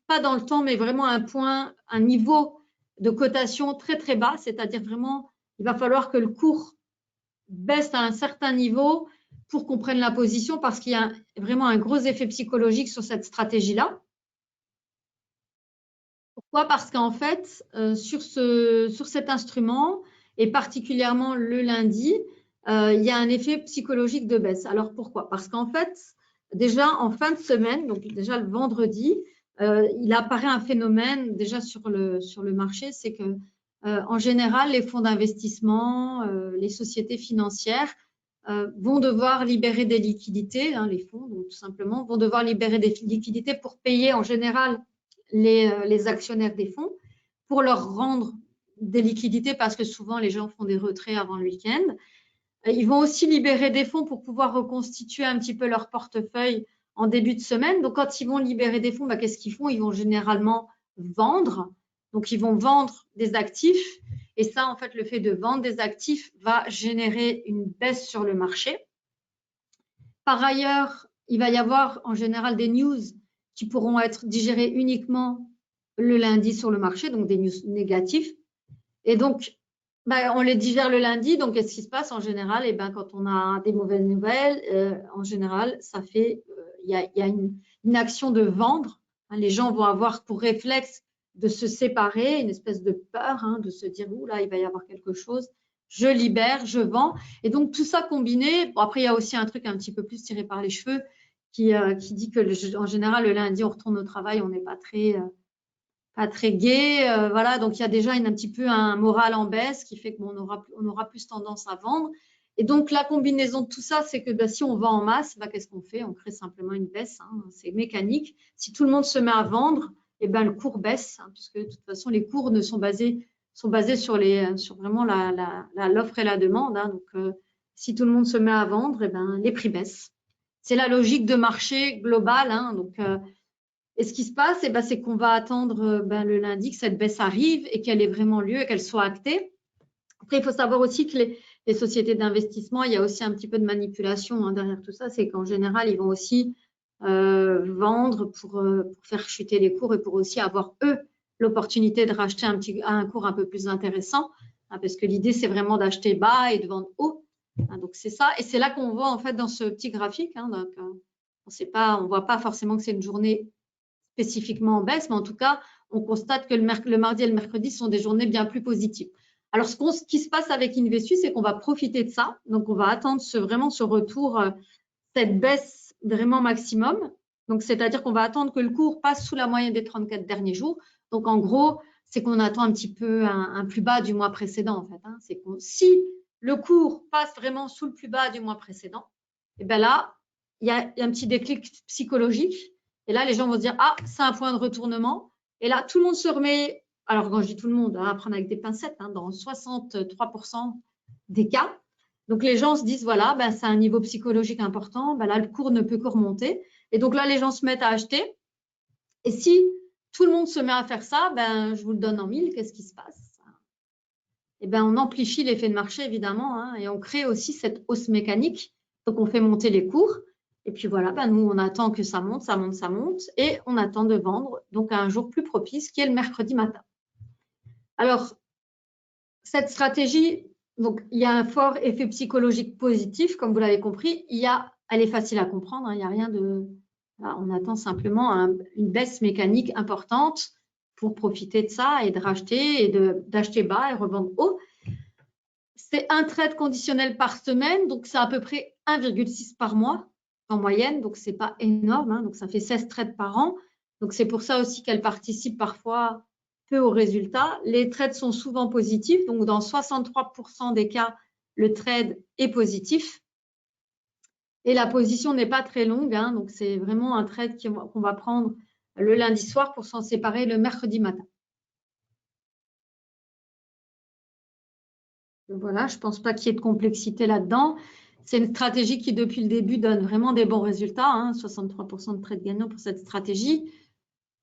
pas dans le temps, mais vraiment un niveau de cotation très très bas, c'est-à-dire vraiment, il va falloir que le cours baisse à un certain niveau pour qu'on prenne la position parce qu'il y a vraiment un gros effet psychologique sur cette stratégie-là. Pourquoi? Parce qu'en fait, sur cet instrument, et particulièrement le lundi, il y a un effet psychologique de baisse. Alors pourquoi? Parce qu'en fait, déjà en fin de semaine, donc déjà le vendredi, il apparaît un phénomène déjà sur le marché, c'est que en général, les fonds d'investissement, les sociétés financières vont devoir libérer des liquidités, hein, les fonds, donc, tout simplement, vont devoir libérer des liquidités pour payer en général les actionnaires des fonds, pour leur rendre des liquidités parce que souvent les gens font des retraits avant le week-end. Ils vont aussi libérer des fonds pour pouvoir reconstituer un petit peu leur portefeuille en début de semaine. Donc, quand ils vont libérer des fonds, qu'est-ce qu'ils font? Ils vont généralement vendre. Donc, ils vont vendre des actifs. Et ça, en fait, le fait de vendre des actifs va générer une baisse sur le marché. Par ailleurs, il va y avoir en général des news qui pourront être digérées uniquement le lundi sur le marché, donc des news négatifs. Et donc, on les digère le lundi. Donc, qu'est-ce qui se passe en général? Et quand on a des mauvaises nouvelles, en général, ça fait, il y a une action de vendre. Hein, les gens vont avoir pour réflexe de se séparer, une espèce de peur, hein, de se dire, ouh là, il va y avoir quelque chose. Je libère, je vends. Et donc, tout ça combiné. Bon, après, il y a aussi un truc un petit peu plus tiré par les cheveux qui dit que, en général, le lundi, on retourne au travail, on n'est pas très gai, voilà. Donc, il y a déjà un petit peu un moral en baisse qui fait qu'on aura plus tendance à vendre. Et donc, la combinaison de tout ça, c'est que si on vend en masse, qu'est-ce qu'on fait? On crée simplement une baisse, hein, c'est mécanique. Si tout le monde se met à vendre, le cours baisse, hein, puisque de toute façon, les cours sont basés sur vraiment l'offre et la demande. Hein. Donc, si tout le monde se met à vendre, les prix baissent. C'est la logique de marché globale. Hein. Donc, et ce qui se passe, c'est qu'on va attendre le lundi que cette baisse arrive et qu'elle ait vraiment lieu et qu'elle soit actée. Après, il faut savoir aussi que les sociétés d'investissement, il y a aussi un petit peu de manipulation, hein, derrière tout ça. C'est qu'en général, ils vont aussi vendre pour faire chuter les cours et pour aussi avoir, eux, l'opportunité de racheter à un cours un peu plus intéressant. Hein, parce que l'idée, c'est vraiment d'acheter bas et de vendre haut. Hein, donc, c'est ça. Et c'est là qu'on voit, en fait, dans ce petit graphique. Hein, donc, on ne voit pas forcément que c'est une journée spécifiquement en baisse, mais en tout cas, on constate que le mardi et le mercredi sont des journées bien plus positives. Alors, ce qui se passe avec Investu, c'est qu'on va profiter de ça. Donc, on va attendre vraiment ce retour, cette baisse vraiment maximum. Donc, c'est-à-dire qu'on va attendre que le cours passe sous la moyenne des 34 derniers jours. Donc, en gros, c'est qu'on attend un petit peu un plus bas du mois précédent, en fait. Hein. C'est si le cours passe vraiment sous le plus bas du mois précédent, et bien là, il y a un petit déclic psychologique. Et là, les gens vont se dire, ah, c'est un point de retournement. Et là, tout le monde se remet, alors quand je dis tout le monde, à prendre avec des pincettes, dans 63% des cas. Donc, les gens se disent, voilà, ben, c'est un niveau psychologique important. Ben, là, le cours ne peut que remonter. Et donc là, les gens se mettent à acheter. Et si tout le monde se met à faire ça, ben, je vous le donne en mille, qu'est-ce qui se passe? Eh ben, on amplifie l'effet de marché, évidemment, et on crée aussi cette hausse mécanique. Donc, on fait monter les cours. Et puis voilà, ben, nous, on attend que ça monte, ça monte, ça monte. Et on attend de vendre donc à un jour plus propice, qui est le mercredi matin. Alors, cette stratégie, donc, il y a un fort effet psychologique positif, comme vous l'avez compris. Elle est facile à comprendre, il n'y a rien de… On attend simplement une baisse mécanique importante pour profiter de ça et de racheter et d'acheter bas et revendre haut. C'est un trade conditionnel par semaine, donc c'est à peu près 1,6 par mois en moyenne, donc ce n'est pas énorme, donc ça fait 16 trades par an. Donc c'est pour ça aussi qu'elle participe parfois peu aux résultats. Les trades sont souvent positifs, donc dans 63% des cas, le trade est positif. Et la position n'est pas très longue, donc c'est vraiment un trade qu'on va prendre le lundi soir pour s'en séparer le mercredi matin. Donc voilà, je ne pense pas qu'il y ait de complexité là-dedans. C'est une stratégie qui, depuis le début, donne vraiment des bons résultats, 63% de trades gagnants pour cette stratégie.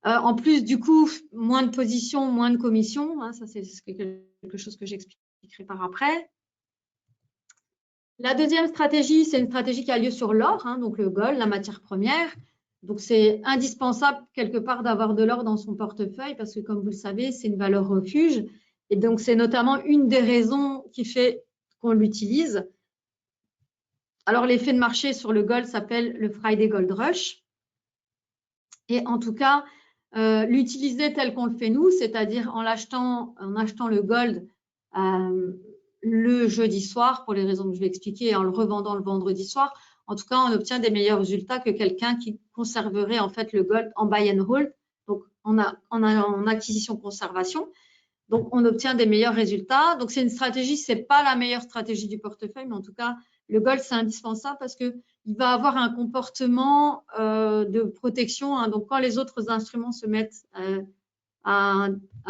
En plus, du coup, moins de positions, moins de commissions. Ça, c'est quelque chose que j'expliquerai par après. La deuxième stratégie, c'est une stratégie qui a lieu sur l'or, donc le gold, la matière première. Donc, c'est indispensable quelque part d'avoir de l'or dans son portefeuille parce que, comme vous le savez, c'est une valeur refuge. Et donc, c'est notamment une des raisons qui fait qu'on l'utilise. Alors, l'effet de marché sur le gold s'appelle le Friday Gold Rush. Et en tout cas, l'utiliser tel qu'on le fait nous, c'est-à-dire en achetant le gold le jeudi soir, pour les raisons que je vais expliquer, et en le revendant le vendredi soir, en tout cas, on obtient des meilleurs résultats que quelqu'un qui conserverait en fait le gold en buy and hold, donc en acquisition-conservation. Donc, on obtient des meilleurs résultats. Donc, c'est une stratégie, ce n'est pas la meilleure stratégie du portefeuille, mais en tout cas, le gold, c'est indispensable parce qu'il va avoir un comportement de protection. Donc, quand les autres instruments se mettent à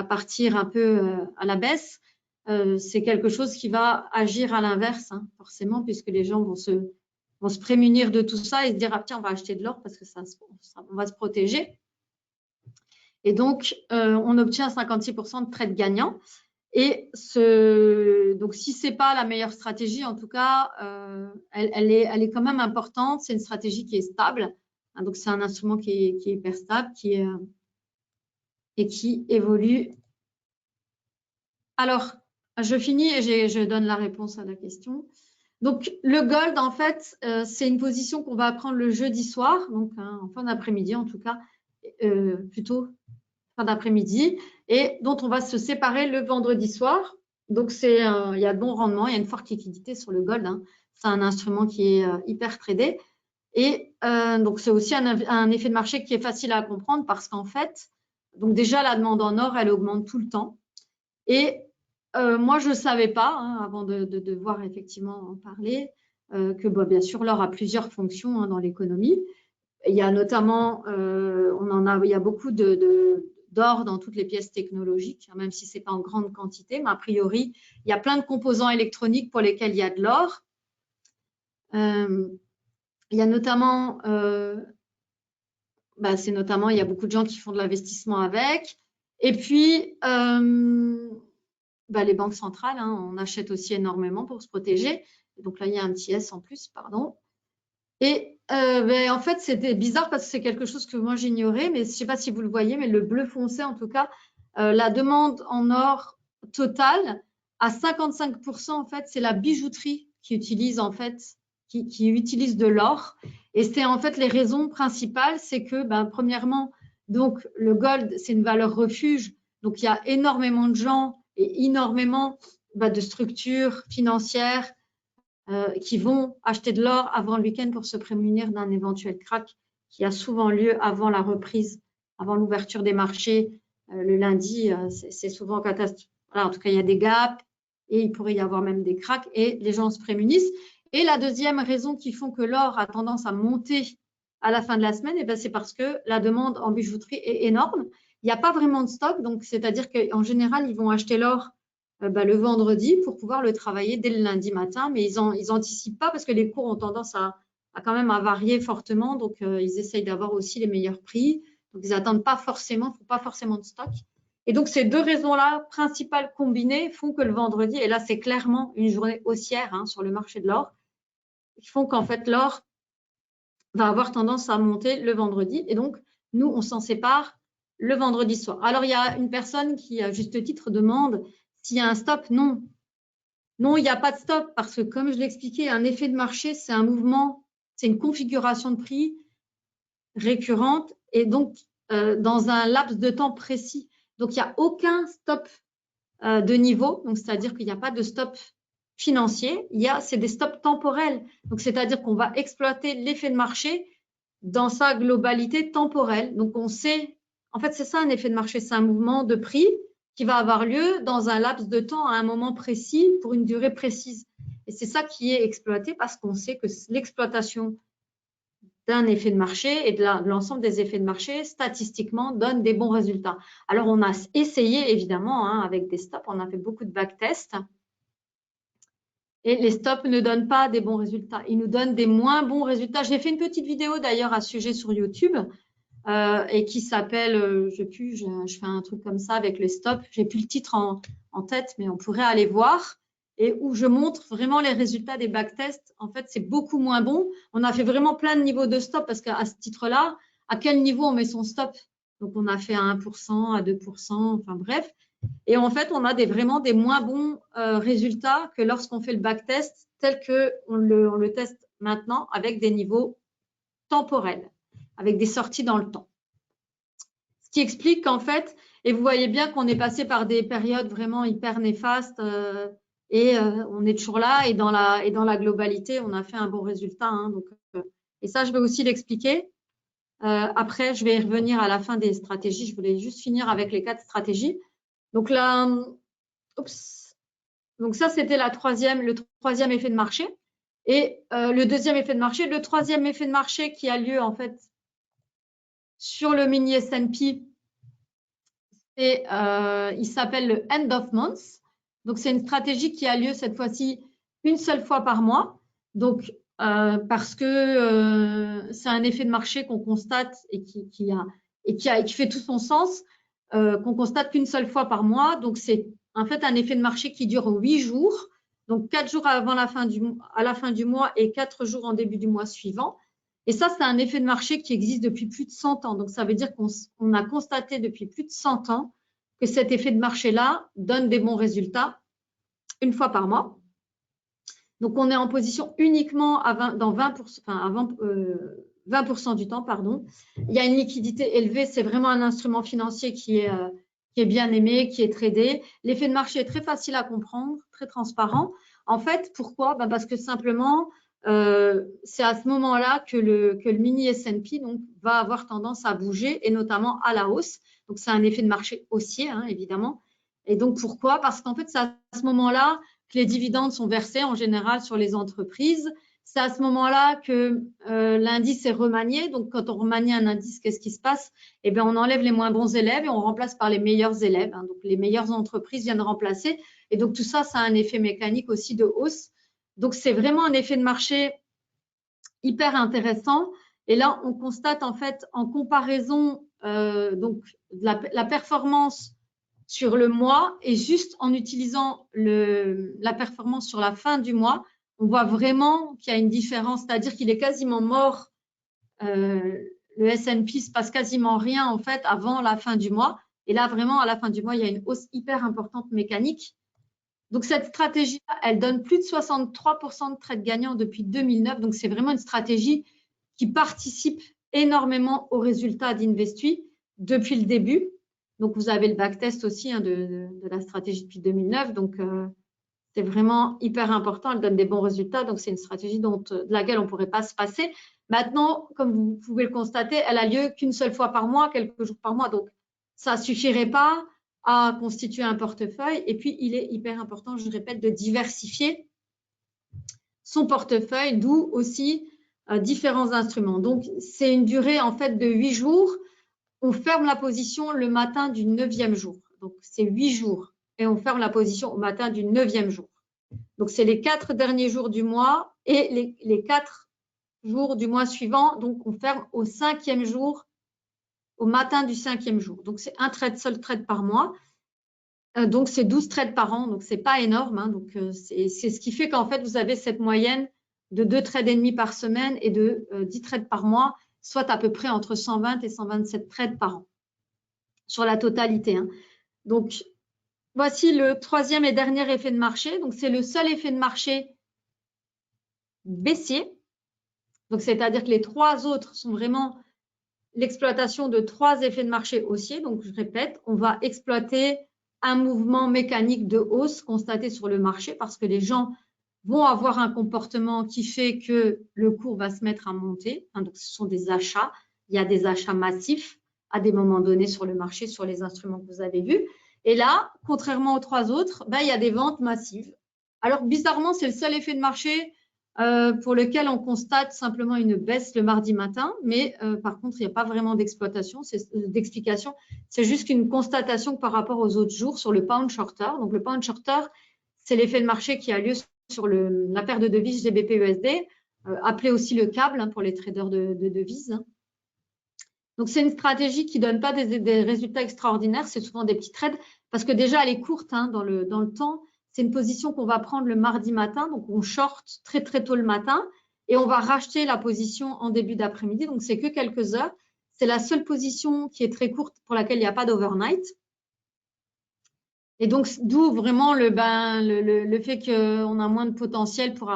partir un peu à la baisse, c'est quelque chose qui va agir à l'inverse, forcément, puisque les gens vont se prémunir de tout ça et se dire, ah, tiens, on va acheter de l'or parce que on va se protéger. Et donc, on obtient 56% de trades gagnants. Et donc, si ce n'est pas la meilleure stratégie, en tout cas, elle est quand même importante. C'est une stratégie qui est stable. Donc, c'est un instrument qui est hyper stable et qui évolue. Alors, je finis et je donne la réponse à la question. Donc, le gold, en fait, c'est une position qu'on va prendre le jeudi soir, donc en fin d'après-midi en tout cas, plutôt fin d'après-midi, et dont on va se séparer le vendredi soir. Donc, il y a de bons rendements, il y a une forte liquidité sur le gold. C'est un instrument qui est hyper tradé. Et donc, c'est aussi un effet de marché qui est facile à comprendre parce qu'en fait, donc déjà, la demande en or, elle augmente tout le temps. Et moi, je ne savais pas, avant de voir effectivement en parler, que bien sûr, l'or a plusieurs fonctions dans l'économie. Il y a notamment, il y a beaucoup d'or dans toutes les pièces technologiques, même si ce n'est pas en grande quantité, mais a priori, il y a plein de composants électroniques pour lesquels il y a de l'or. Il y a notamment, il y a beaucoup de gens qui font de l'investissement avec. Et puis, les banques centrales, on achète aussi énormément pour se protéger. Donc là, il y a un petit S en plus, pardon. Et en fait, c'était bizarre parce que c'est quelque chose que moi j'ignorais, mais je ne sais pas si vous le voyez, mais le bleu foncé, en tout cas, la demande en or totale, à 55%, en fait, c'est la bijouterie qui utilise, en fait, qui utilise de l'or. Et c'est en fait les raisons principales, c'est que, premièrement, donc le gold, c'est une valeur refuge. Donc, il y a énormément de gens et énormément de structures financières qui vont acheter de l'or avant le week-end pour se prémunir d'un éventuel crack qui a souvent lieu avant la reprise, avant l'ouverture des marchés. Le lundi, c'est souvent catastrophique. Voilà, en tout cas, il y a des gaps et il pourrait y avoir même des cracks et les gens se prémunissent. Et la deuxième raison qui font que l'or a tendance à monter à la fin de la semaine, eh ben, c'est parce que la demande en bijouterie est énorme. Il n'y a pas vraiment de stock, donc c'est-à-dire qu'en général, ils vont acheter l'or le vendredi pour pouvoir le travailler dès le lundi matin, mais ils anticipent pas parce que les cours ont tendance à quand même à varier fortement, donc ils essayent d'avoir aussi les meilleurs prix. Donc, ils n'attendent pas forcément, il ne faut pas forcément de stock. Et donc, ces deux raisons-là principales combinées font que le vendredi, et là, c'est clairement une journée haussière sur le marché de l'or, qui font qu'en fait, l'or va avoir tendance à monter le vendredi. Et donc, nous, on s'en sépare le vendredi soir. Alors, il y a une personne qui, à juste titre, demande s'il y a un stop. Non. Non, il n'y a pas de stop parce que, comme je l'expliquais, un effet de marché, c'est un mouvement, c'est une configuration de prix récurrente et donc dans un laps de temps précis. Donc, il n'y a aucun stop de niveau, donc c'est-à-dire qu'il n'y a pas de stop financier, c'est des stops temporels. Donc, c'est-à-dire qu'on va exploiter l'effet de marché dans sa globalité temporelle. Donc, on sait, en fait, c'est ça un effet de marché, c'est un mouvement de prix qui va avoir lieu dans un laps de temps à un moment précis pour une durée précise. Et c'est ça qui est exploité parce qu'on sait que l'exploitation d'un effet de marché et de l'ensemble des effets de marché, statistiquement, donne des bons résultats. Alors, on a essayé, évidemment, avec des stops, on a fait beaucoup de backtests. Et les stops ne donnent pas des bons résultats. Ils nous donnent des moins bons résultats. J'ai fait une petite vidéo, d'ailleurs, à ce sujet sur YouTube et qui s'appelle, je fais un truc comme ça avec les stops. J'ai plus le titre en tête, mais on pourrait aller voir. Et où je montre vraiment les résultats des backtests. En fait, c'est beaucoup moins bon. On a fait vraiment plein de niveaux de stop parce qu'à ce titre-là, à quel niveau on met son stop? Donc, on a fait à 1%, à 2%, enfin bref. Et en fait, on a vraiment des moins bons résultats que lorsqu'on fait le backtest tel qu'on le teste maintenant avec des niveaux temporels, avec des sorties dans le temps. Ce qui explique qu'en fait, et vous voyez bien qu'on est passé par des périodes vraiment hyper néfastes et on est toujours là et dans la globalité, on a fait un bon résultat. Donc, et ça, je vais aussi l'expliquer. Après, je vais y revenir à la fin des stratégies. Je voulais juste finir avec les 4 stratégies. Donc là, donc ça, c'était le troisième effet de marché. Et le deuxième effet de marché, le troisième effet de marché qui a lieu en fait sur le mini S&P, il s'appelle le end of month. Donc, c'est une stratégie qui a lieu cette fois-ci une seule fois par mois. Donc, parce que c'est un effet de marché qu'on constate et qui fait tout son sens, qu'on constate qu'une seule fois par mois. Donc, c'est en fait un effet de marché qui dure 8 jours. Donc, 4 jours à la fin du mois et 4 jours en début du mois suivant. Et ça, c'est un effet de marché qui existe depuis plus de 100 ans. Donc, ça veut dire qu'on a constaté depuis plus de 100 ans que cet effet de marché-là donne des bons résultats une fois par mois. Donc, on est en position uniquement dans 20% du temps, pardon. Il y a une liquidité élevée. C'est vraiment un instrument financier qui est bien aimé, qui est tradé. L'effet de marché est très facile à comprendre, très transparent. En fait, pourquoi? Parce que simplement, c'est à ce moment-là que le mini S&P va avoir tendance à bouger et notamment à la hausse. Donc, c'est un effet de marché haussier, évidemment. Et donc, pourquoi? Parce qu'en fait, c'est à ce moment-là que les dividendes sont versés en général sur les entreprises. C'est à ce moment-là que l'indice est remanié. Donc, quand on remanie un indice, qu'est-ce qui se passe? Eh bien, on enlève les moins bons élèves et on remplace par les meilleurs élèves. Donc, les meilleures entreprises viennent remplacer. Et donc, tout ça, ça a un effet mécanique aussi de hausse. Donc, c'est vraiment un effet de marché hyper intéressant. Et là, on constate en fait en comparaison donc la performance sur le mois et juste en utilisant la performance sur la fin du mois, on voit vraiment qu'il y a une différence, c'est-à-dire qu'il est quasiment mort. Le S&P se passe quasiment rien en fait avant la fin du mois. Et là, vraiment, à la fin du mois, il y a une hausse hyper importante mécanique. Donc, cette stratégie-là, elle donne plus de 63% de trades gagnants depuis 2009. Donc, c'est vraiment une stratégie qui participe énormément aux résultats d'Investui depuis le début. Donc, vous avez le backtest aussi de la stratégie depuis 2009. Donc, c'est vraiment hyper important. Elle donne des bons résultats. Donc, c'est une stratégie de laquelle on ne pourrait pas se passer. Maintenant, comme vous pouvez le constater, elle a lieu qu'une seule fois par mois, quelques jours par mois. Donc, ça ne suffirait pas à constituer un portefeuille. Et puis, il est hyper important, je répète, de diversifier son portefeuille, d'où aussi différents instruments. Donc, c'est une durée en fait de 8 jours. On ferme la position le matin du 9e jour. Donc, c'est 8 jours et on ferme la position au matin du 9e jour. Donc, c'est les 4 derniers jours du mois et les 4 jours du mois suivant. Donc, on ferme au 5e jour, au matin du 5e jour. Donc, c'est un seul trade par mois. Donc, c'est 12 trades par an. Donc, c'est pas énorme. Hein. Donc, c'est ce qui fait qu'en fait, vous avez cette moyenne de 2 trades et demi par semaine et de 10 trades par mois, soit à peu près entre 120 et 127 trades par an sur la totalité. Hein. Donc, voici le troisième et dernier effet de marché. Donc, c'est le seul effet de marché baissier. Donc, c'est-à-dire que les 3 autres sont vraiment l'exploitation de 3 effets de marché haussiers. Donc, je répète, on va exploiter un mouvement mécanique de hausse constaté sur le marché parce que les gens vont avoir un comportement qui fait que le cours va se mettre à monter. Hein, donc, ce sont des achats. Il y a des achats massifs à des moments donnés sur le marché, sur les instruments que vous avez vus. Et là, contrairement aux 3 autres, il y a des ventes massives. Alors, bizarrement, c'est le seul effet de marché pour lequel on constate simplement une baisse le mardi matin, mais par contre, il n'y a pas vraiment d'exploitation, d'explication. C'est juste une constatation que par rapport aux autres jours sur le pound shorter. Donc, le pound shorter, c'est l'effet de marché qui a lieu sur la paire de devises GBP-USD, appelé aussi le câble hein, pour les traders de devises. Hein. Donc, c'est une stratégie qui ne donne pas des résultats extraordinaires, c'est souvent des petits trades, parce que déjà, elle est courte hein, dans le temps. C'est une position qu'on va prendre le mardi matin, donc on short très très tôt le matin et on va racheter la position en début d'après-midi, donc c'est que quelques heures. C'est la seule position qui est très courte pour laquelle il n'y a pas d'overnight. Et donc, d'où vraiment le fait qu'on a moins de potentiel pour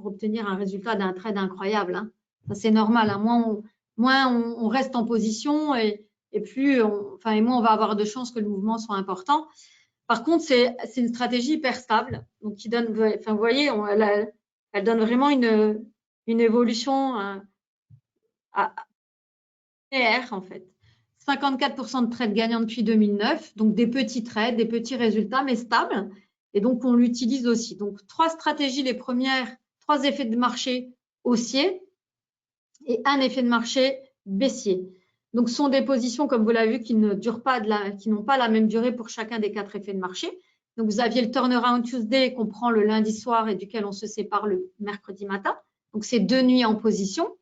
obtenir un résultat d'un trade incroyable. Hein. Ça, c'est normal. Hein. Moins on reste en position et moins on va avoir de chances que le mouvement soit important. Par contre, c'est une stratégie hyper stable, donc qui donne, vous voyez, elle donne vraiment une évolution linéaire en fait. 54% de trades gagnants depuis 2009, donc des petits trades, des petits résultats, mais stables. Et donc, on l'utilise aussi. Donc, 3 stratégies, les premières, 3 effets de marché haussiers et un effet de marché baissier. Donc, ce sont des positions, comme vous l'avez vu, qui ne durent pas qui n'ont pas la même durée pour chacun des 4 effets de marché. Donc, vous aviez le turnaround Tuesday qu'on prend le lundi soir et duquel on se sépare le mercredi matin. Donc, c'est 2 nuits en position.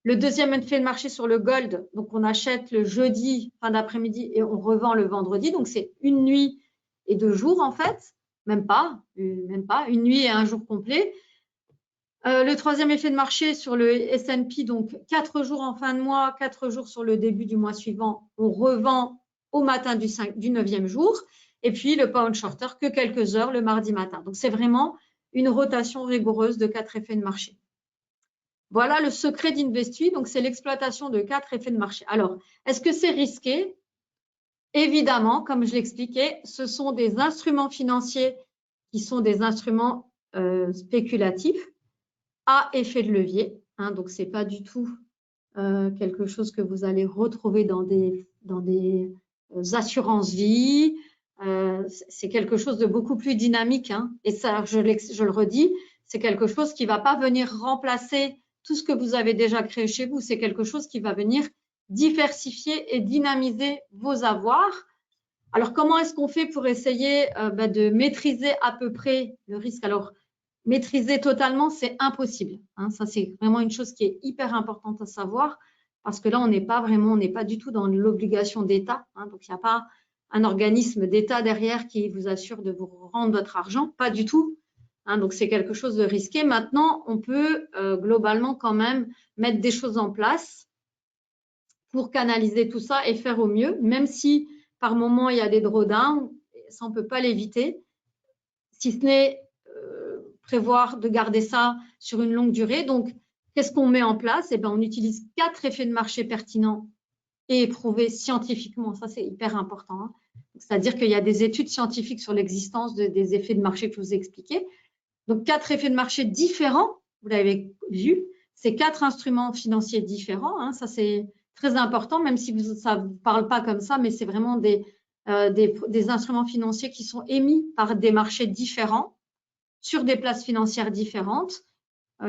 Le deuxième effet de marché sur le gold, donc on achète le jeudi fin d'après-midi et on revend le vendredi. Donc, c'est une nuit et 2 jours en fait, même pas, une nuit et un jour complet. Le troisième effet de marché sur le S&P, donc 4 jours en fin de mois, 4 jours sur le début du mois suivant, on revend au matin du 9e jour. Et puis le pound shorter que quelques heures le mardi matin. Donc, c'est vraiment une rotation rigoureuse de 4 effets de marché. Voilà le secret d'Investui. Donc, c'est l'exploitation de 4 effets de marché. Alors, est-ce que c'est risqué? Évidemment, comme je l'expliquais, ce sont des instruments financiers qui sont des instruments spéculatifs à effet de levier. Hein, donc, ce n'est pas du tout quelque chose que vous allez retrouver dans des assurances-vie. C'est quelque chose de beaucoup plus dynamique. Hein, et ça, je le redis, c'est quelque chose qui ne va pas venir remplacer tout ce que vous avez déjà créé chez vous. C'est quelque chose qui va venir diversifier et dynamiser vos avoirs. Alors, comment est-ce qu'on fait pour essayer de maîtriser à peu près le risque? Alors, maîtriser totalement, c'est impossible. Hein. Ça, c'est vraiment une chose qui est hyper importante à savoir parce que là, on n'est pas du tout dans l'obligation d'État. Hein. Donc, il n'y a pas un organisme d'État derrière qui vous assure de vous rendre votre argent. Pas du tout. Hein. Donc, c'est quelque chose de risqué. Maintenant, on peut globalement quand même mettre des choses en place pour canaliser tout ça et faire au mieux, même si par moment, il y a des drawdowns. Ça, on ne peut pas l'éviter. Si ce n'est prévoir de garder ça sur une longue durée. Donc, qu'est-ce qu'on met en place? Eh bien, on utilise 4 effets de marché pertinents et éprouvés scientifiquement. Ça, c'est hyper important. Hein. C'est-à-dire qu'il y a des études scientifiques sur l'existence des effets de marché que je vous ai expliqués. Donc, 4 effets de marché différents, vous l'avez vu, c'est 4 instruments financiers différents. Hein. Ça, c'est très important, même si ça ne vous parle pas comme ça, mais c'est vraiment des des instruments financiers qui sont émis par des marchés différents, sur des places financières différentes,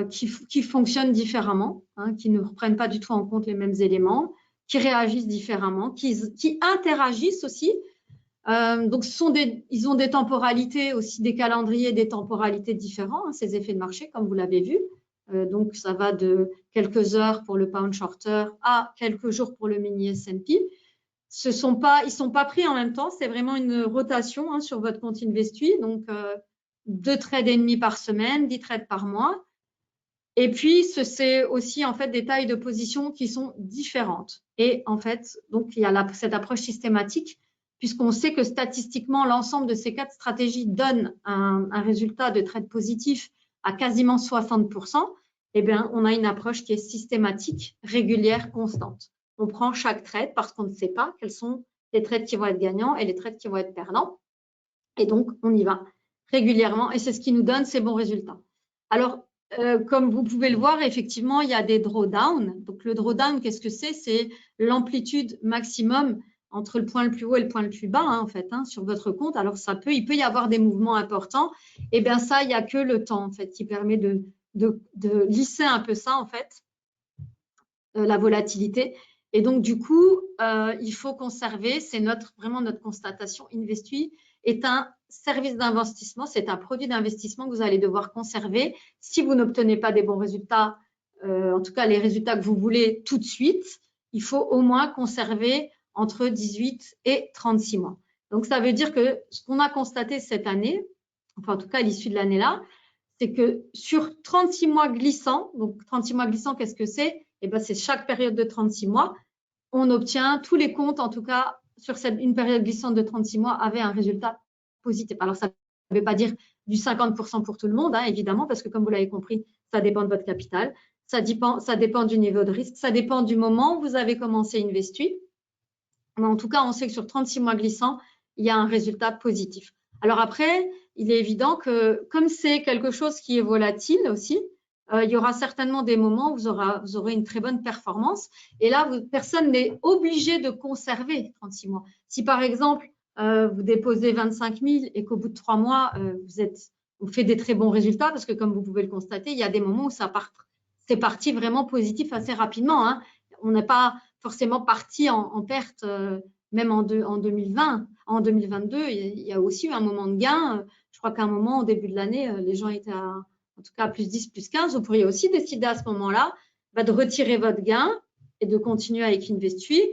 qui fonctionnent différemment, hein, qui ne reprennent pas du tout en compte les mêmes éléments, qui réagissent différemment, qui interagissent aussi. Donc, ils ont des temporalités aussi, des calendriers, des temporalités différents, hein, ces effets de marché, comme vous l'avez vu. Donc, ça va de quelques heures pour le pound shorter à quelques jours pour le mini S&P. Ils ne sont pas pris en même temps, c'est vraiment une rotation, hein, sur votre compte Investui. Donc, 2 trades et demi par semaine, 10 trades par mois. Et puis, c'est aussi en fait des tailles de position qui sont différentes. Et en fait, donc, il y a cette approche systématique, puisqu'on sait que statistiquement, l'ensemble de ces 4 stratégies donne un résultat de trade positif à quasiment 60%. Eh bien, on a une approche qui est systématique, régulière, constante. On prend chaque trade parce qu'on ne sait pas quels sont les trades qui vont être gagnants et les trades qui vont être perdants. Et donc, on y va régulièrement et c'est ce qui nous donne ces bons résultats. Alors, comme vous pouvez le voir, effectivement, il y a des drawdowns. Donc, le drawdown, qu'est-ce que c'est? C'est l'amplitude maximum entre le point le plus haut et le point le plus bas, hein, en fait, hein, sur votre compte. Alors, il peut y avoir des mouvements importants. Et bien, ça, il n'y a que le temps, en fait, qui permet de lisser un peu ça, en fait, la volatilité. Et donc, du coup, il faut conserver, c'est vraiment notre constatation, Investui est un service d'investissement, c'est un produit d'investissement que vous allez devoir conserver si vous n'obtenez pas des bons résultats, en tout cas les résultats que vous voulez tout de suite, il faut au moins conserver entre 18 et 36 mois. Donc, ça veut dire que ce qu'on a constaté cette année, enfin en tout cas à l'issue de l'année-là, c'est que sur 36 mois glissants, donc 36 mois glissants, qu'est-ce que c'est? Eh bien, c'est chaque période de 36 mois, on obtient tous les comptes, en tout cas sur une période glissante de 36 mois, avaient un résultat positif. Alors, ça ne veut pas dire du 50% pour tout le monde, hein, évidemment, parce que comme vous l'avez compris, ça dépend de votre capital, ça dépend du niveau de risque, ça dépend du moment où vous avez commencé Investui. Mais en tout cas, on sait que sur 36 mois glissants, il y a un résultat positif. Alors après, il est évident que comme c'est quelque chose qui est volatile aussi, il y aura certainement des moments où vous aurez une très bonne performance. Et là, personne n'est obligé de conserver 36 mois. Si par exemple, vous déposez 25 000 et qu'au bout de 3 mois, vous faites des très bons résultats, parce que comme vous pouvez le constater, il y a des moments où c'est parti vraiment positif assez rapidement, hein. On n'est pas forcément parti en perte, même en 2020. En 2022, il y a aussi eu un moment de gain. Je crois qu'à un moment, au début de l'année, les gens étaient en tout cas, plus 10, plus 15, vous pourriez aussi décider à ce moment-là de retirer votre gain et de continuer avec Investui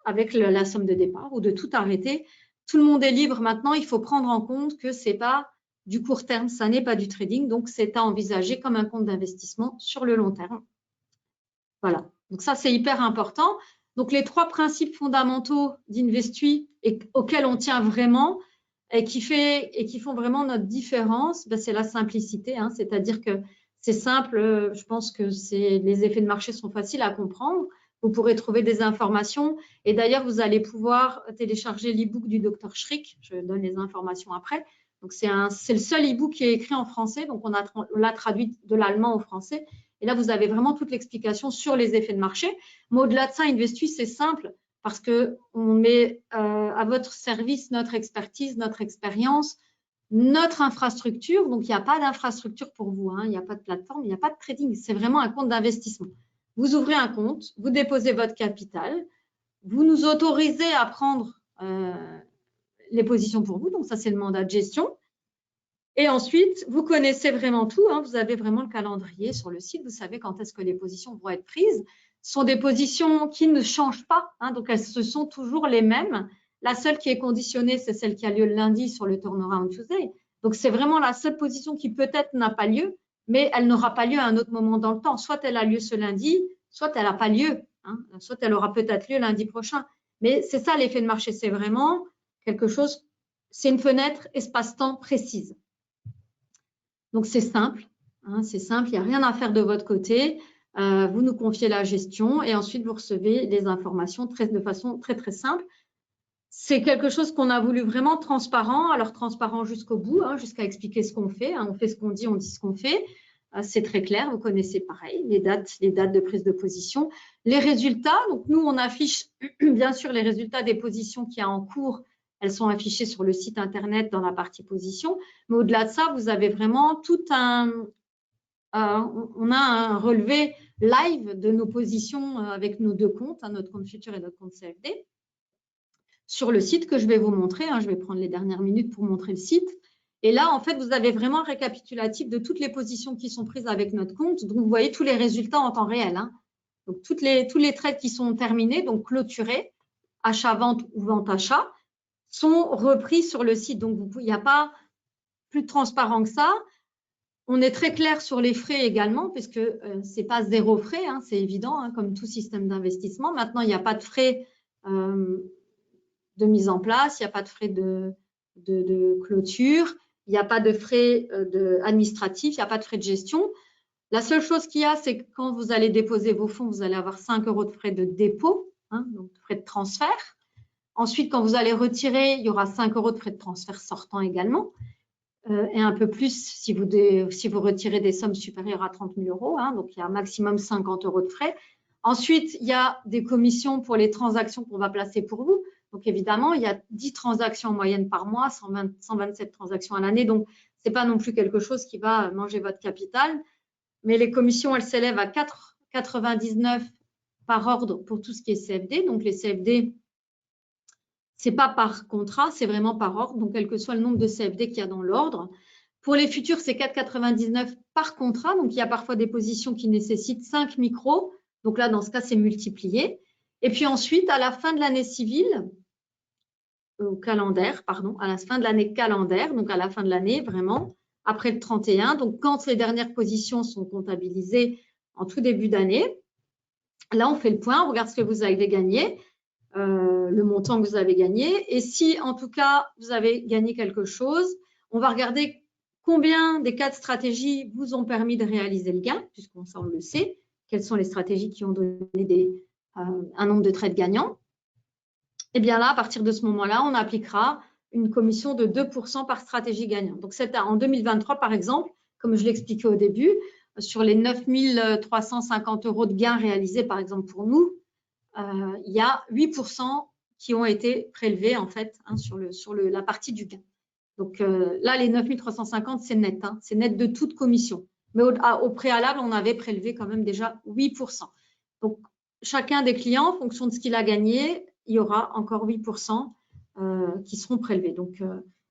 avec la somme de départ ou de tout arrêter. Tout le monde est libre maintenant. Il faut prendre en compte que ce n'est pas du court terme, ça n'est pas du trading. Donc, c'est à envisager comme un compte d'investissement sur le long terme. Voilà. Donc, ça, c'est hyper important. Donc, les 3 principes fondamentaux d'Investui auxquels on tient vraiment, et qui font vraiment notre différence, c'est la simplicité, hein, c'est-à-dire que c'est simple, je pense que les effets de marché sont faciles à comprendre, vous pourrez trouver des informations et d'ailleurs vous allez pouvoir télécharger l'e-book du Dr Schrick, je donne les informations après, donc c'est le seul e-book qui est écrit en français, donc on l'a traduit de l'allemand au français et là vous avez vraiment toute l'explication sur les effets de marché, mais au-delà de ça, Investui c'est simple, parce qu'on met à votre service notre expertise, notre expérience, notre infrastructure. Donc, il n'y a pas d'infrastructure pour vous, hein, il n'y a pas de plateforme, il n'y a pas de trading. C'est vraiment un compte d'investissement. Vous ouvrez un compte, vous déposez votre capital, vous nous autorisez à prendre les positions pour vous. Donc, ça, c'est le mandat de gestion. Et ensuite, vous connaissez vraiment tout, hein, vous avez vraiment le calendrier sur le site, vous savez quand est-ce que les positions vont être prises. Ce sont des positions qui ne changent pas, hein, donc ce sont toujours les mêmes. La seule qui est conditionnée, c'est celle qui a lieu le lundi sur le turnaround Tuesday. Donc, c'est vraiment la seule position qui peut-être n'a pas lieu, mais elle n'aura pas lieu à un autre moment dans le temps. Soit elle a lieu ce lundi, soit elle n'a pas lieu, hein, soit elle aura peut-être lieu lundi prochain. Mais c'est ça l'effet de marché, c'est vraiment quelque chose, c'est une fenêtre espace-temps précise. Donc, c'est simple, hein, c'est simple, il n'y a rien à faire de votre côté. Vous nous confiez la gestion et ensuite, vous recevez les informations de façon très, très simple. C'est quelque chose qu'on a voulu vraiment transparent, alors transparent jusqu'au bout, hein, jusqu'à expliquer ce qu'on fait. Hein, on fait ce qu'on dit ce qu'on fait. C'est très clair, vous connaissez pareil, les dates de prise de position. Les résultats, donc nous, on affiche bien sûr les résultats des positions qu'il y a en cours. Elles sont affichées sur le site internet dans la partie position. Mais au-delà de ça, vous avez vraiment tout on a un relevé live de nos positions avec nos deux comptes, notre compte futur et notre compte CFD, sur le site que je vais vous montrer. Je vais prendre les dernières minutes pour montrer le site. Et là, en fait, vous avez vraiment un récapitulatif de toutes les positions qui sont prises avec notre compte. Donc, vous voyez tous les résultats en temps réel. Donc, tous les trades qui sont terminés, donc clôturés, achat-vente ou vente-achat, sont repris sur le site. Donc, il n'y a pas plus transparent que ça. On est très clair sur les frais également, puisque ce n'est pas zéro frais, c'est évident, comme tout système d'investissement. Maintenant, il n'y a pas de frais de mise en place, il n'y a pas de frais de clôture, il n'y a pas de frais administratifs, il n'y a pas de frais de gestion. La seule chose qu'il y a, c'est que quand vous allez déposer vos fonds, vous allez avoir 5 € de frais de dépôt, donc frais de transfert. Ensuite, quand vous allez retirer, il y aura 5 € de frais de transfert sortant également. Et un peu plus si vous retirez des sommes supérieures à 30 000 €. Donc, il y a un maximum 50 € de frais. Ensuite, il y a des commissions pour les transactions qu'on va placer pour vous. Donc, évidemment, il y a 10 transactions en moyenne par mois, 127 transactions à l'année. Donc, ce n'est pas non plus quelque chose qui va manger votre capital. Mais les commissions, elles s'élèvent à 4,99 € par ordre pour tout ce qui est CFD. Donc, les CFD, ce n'est pas par contrat, c'est vraiment par ordre. Donc, quel que soit le nombre de CFD qu'il y a dans l'ordre. Pour les futurs, c'est 4,99 € par contrat. Donc, il y a parfois des positions qui nécessitent 5 micros. Donc là, dans ce cas, c'est multiplié. Et puis ensuite, à la fin de l'année civile, au calendaire, pardon, à la fin de l'année calendaire, donc à la fin de l'année, vraiment, après le 31, donc quand les dernières positions sont comptabilisées en tout début d'année, là, on fait le point, on regarde ce que vous avez gagné, le montant que vous avez gagné. Et si, en tout cas, vous avez gagné quelque chose, on va regarder combien des 4 stratégies vous ont permis de réaliser le gain, puisqu'on ça, on le sait. Quelles sont les stratégies qui ont donné un nombre de trades gagnants? Et bien là, à partir de ce moment-là, on appliquera une commission de 2 % par stratégie gagnante. Donc, en 2023, par exemple, comme je l'expliquais au début, sur les 9 350 € de gains réalisés, par exemple, pour nous, il y a 8 % qui ont été prélevés, en fait, sur la partie du gain. Donc, là, les 9 350, c'est net. C'est net de toute commission. Mais au préalable, on avait prélevé quand même déjà 8 %. Donc, chacun des clients, en fonction de ce qu'il a gagné, il y aura encore 8 % qui seront prélevés. Donc,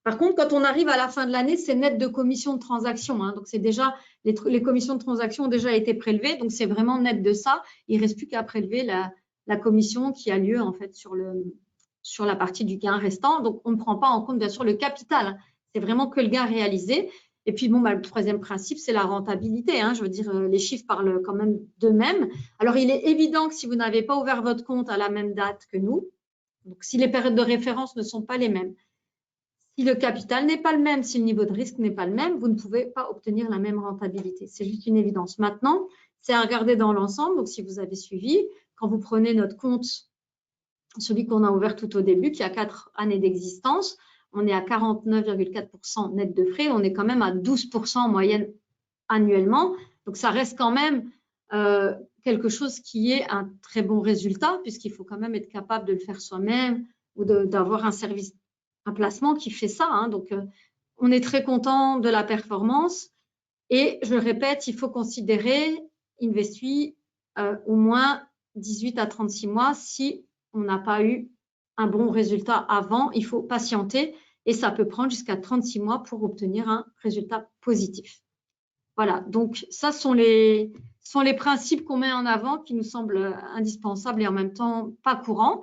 par contre, quand on arrive à la fin de l'année, c'est net de commissions de transaction. Donc, c'est déjà les commissions de transaction ont déjà été prélevées. Donc, c'est vraiment net de ça. Il ne reste plus qu'à prélever la commission qui a lieu en fait sur la partie du gain restant. Donc, on ne prend pas en compte, bien sûr, le capital. C'est vraiment que le gain réalisé. Et puis, bon, le troisième principe, c'est la rentabilité. Je veux dire, les chiffres parlent quand même d'eux-mêmes. Alors, il est évident que si vous n'avez pas ouvert votre compte à la même date que nous, donc si les périodes de référence ne sont pas les mêmes, si le capital n'est pas le même, si le niveau de risque n'est pas le même, vous ne pouvez pas obtenir la même rentabilité. C'est juste une évidence. Maintenant, c'est à regarder dans l'ensemble. Donc, si vous avez suivi, quand vous prenez notre compte, celui qu'on a ouvert tout au début, qui a 4 années d'existence, on est à 49,4 % net de frais. On est quand même à 12 % en moyenne annuellement. Donc, ça reste quand même quelque chose qui est un très bon résultat, puisqu'il faut quand même être capable de le faire soi-même ou d'avoir un placement qui fait ça. Donc, on est très content de la performance. Et je répète, il faut considérer Investui au moins 18 à 36 mois. Si on n'a pas eu un bon résultat avant, il faut patienter et ça peut prendre jusqu'à 36 mois pour obtenir un résultat positif. Voilà, donc ça sont les principes qu'on met en avant qui nous semblent indispensables et en même temps pas courants.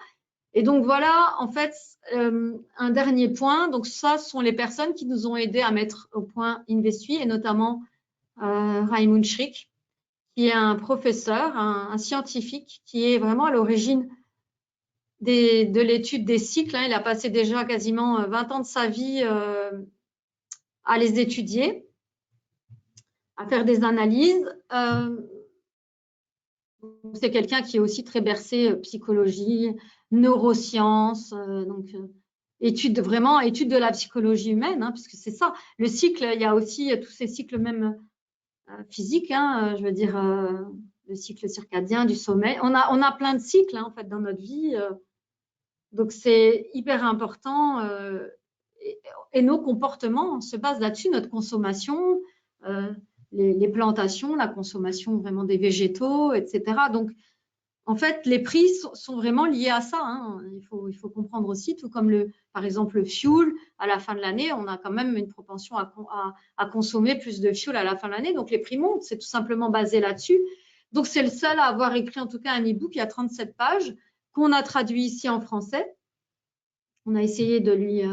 Et donc voilà, en fait, un dernier point. Donc ça sont les personnes qui nous ont aidés à mettre au point Investui et notamment Raimund Schrick, qui est un professeur, un scientifique qui est vraiment à l'origine de l'étude des cycles. Il a passé déjà quasiment 20 ans de sa vie à les étudier, à faire des analyses. C'est quelqu'un qui est aussi très bercé psychologie, neurosciences, donc étude de la psychologie humaine, puisque c'est ça. Le cycle, il y a aussi tous ces cycles même physique, hein, je veux dire le cycle circadien, du sommeil. On a plein de cycles en fait dans notre vie, donc c'est hyper important. Et nos comportements se basent là-dessus, notre consommation, les plantations, la consommation vraiment des végétaux, etc. Donc en fait, les prix sont vraiment liés à ça. Hein. Il faut comprendre aussi, tout comme par exemple le fuel, à la fin de l'année, on a quand même une propension à consommer plus de fuel à la fin de l'année. Donc les prix montent, c'est tout simplement basé là-dessus. Donc c'est le seul à avoir écrit en tout cas un e-book, il y a 37 pages, qu'on a traduit ici en français. On a essayé de lui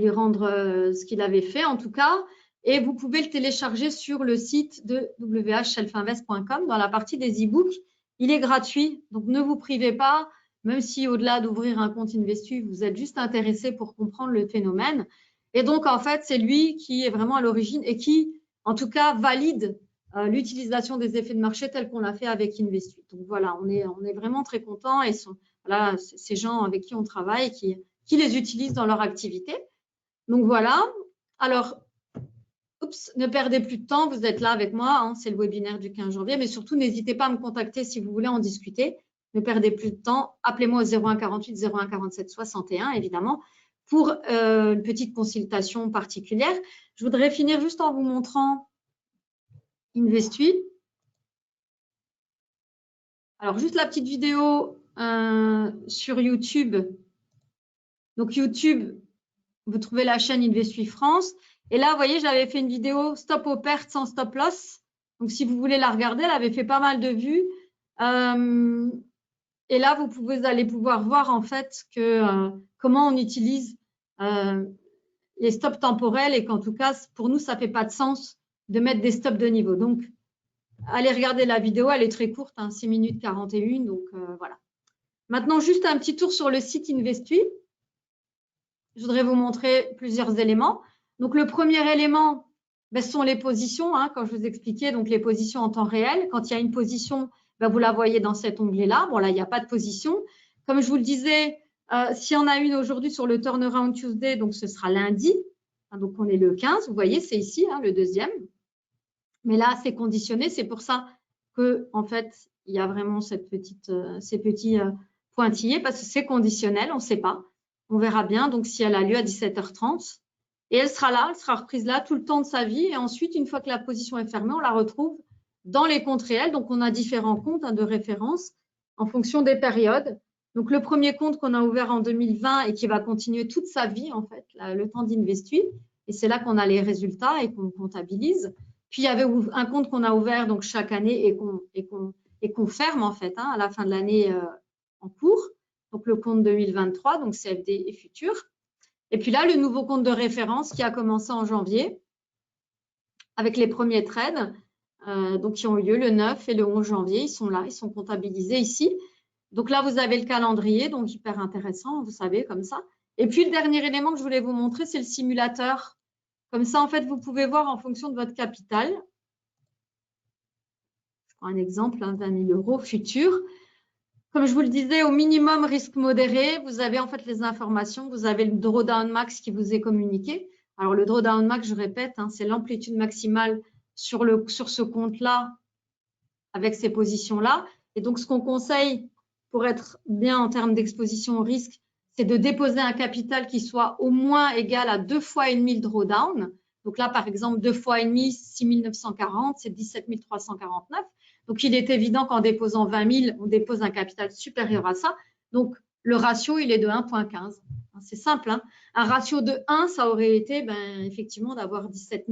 rendre ce qu'il avait fait en tout cas. Et vous pouvez le télécharger sur le site de whselfinvest.com dans la partie des e-books. Il est gratuit, donc ne vous privez pas, même si au-delà d'ouvrir un compte Investu, vous êtes juste intéressé pour comprendre le phénomène. Et donc, en fait, c'est lui qui est vraiment à l'origine et qui, en tout cas, valide l'utilisation des effets de marché tels qu'on l'a fait avec Investu. Donc voilà, on est vraiment très contents et voilà, ces gens avec qui on travaille, qui les utilisent dans leur activité. Donc voilà. Alors, ne perdez plus de temps, vous êtes là avec moi, hein, c'est le webinaire du 15 janvier, mais surtout, n'hésitez pas à me contacter si vous voulez en discuter. Ne perdez plus de temps, appelez-moi au 01 48 01 47 61, évidemment, pour une petite consultation particulière. Je voudrais finir juste en vous montrant Investu. Alors, juste la petite vidéo sur YouTube. Donc, YouTube, vous trouvez la chaîne Investu France. Et là, vous voyez, j'avais fait une vidéo stop aux pertes sans stop loss. Donc, si vous voulez la regarder, elle avait fait pas mal de vues. Et là, vous allez pouvoir voir en fait comment on utilise les stops temporels et qu'en tout cas, pour nous, ça ne fait pas de sens de mettre des stops de niveau. Donc, allez regarder la vidéo, elle est très courte, hein, 6 minutes 41. Donc, voilà. Maintenant, juste un petit tour sur le site Investu. Je voudrais vous montrer plusieurs éléments. Donc, le premier élément, ce sont les positions, hein, quand je vous expliquais, donc les positions en temps réel. Quand il y a une position, vous la voyez dans cet onglet-là. Bon, là, il n'y a pas de position. Comme je vous le disais, s'il y en a une aujourd'hui sur le Turnaround Tuesday, donc ce sera lundi. Hein, donc, on est le 15. Vous voyez, c'est ici, hein, le deuxième. Mais là, c'est conditionné. C'est pour ça que, en fait, il y a vraiment ces petits pointillés parce que c'est conditionnel, on ne sait pas. On verra bien donc si elle a lieu à 17h30. Et elle sera là, elle sera reprise là tout le temps de sa vie. Et ensuite, une fois que la position est fermée, on la retrouve dans les comptes réels. Donc, on a différents comptes de référence en fonction des périodes. Donc, le premier compte qu'on a ouvert en 2020 et qui va continuer toute sa vie, en fait, le temps d'Investu. Et c'est là qu'on a les résultats et qu'on comptabilise. Puis, il y avait un compte qu'on a ouvert donc chaque année et qu'on ferme, en fait, hein, à la fin de l'année en cours. Donc, le compte 2023, donc CFD et futur. Et puis là, le nouveau compte de référence qui a commencé en janvier avec les premiers trades donc qui ont eu lieu le 9 et le 11 janvier. Ils sont là, ils sont comptabilisés ici. Donc là, vous avez le calendrier, donc hyper intéressant, vous savez, comme ça. Et puis, le dernier élément que je voulais vous montrer, c'est le simulateur. Comme ça, en fait, vous pouvez voir en fonction de votre capital. Je prends un exemple, hein, 20 000 € futur. Comme je vous le disais, au minimum risque modéré, vous avez en fait les informations, vous avez le drawdown max qui vous est communiqué. Alors, le drawdown max, je répète, hein, c'est l'amplitude maximale sur ce compte-là avec ces positions-là. Et donc, ce qu'on conseille pour être bien en termes d'exposition au risque, c'est de déposer un capital qui soit au moins égal à 2,5 fois le drawdown. Donc là, par exemple, 2,5 fois 6 940, c'est 17 349. Donc, il est évident qu'en déposant 20 000, on dépose un capital supérieur à ça. Donc, le ratio, il est de 1,15. C'est simple. Hein. Un ratio de 1, ça aurait été effectivement d'avoir 17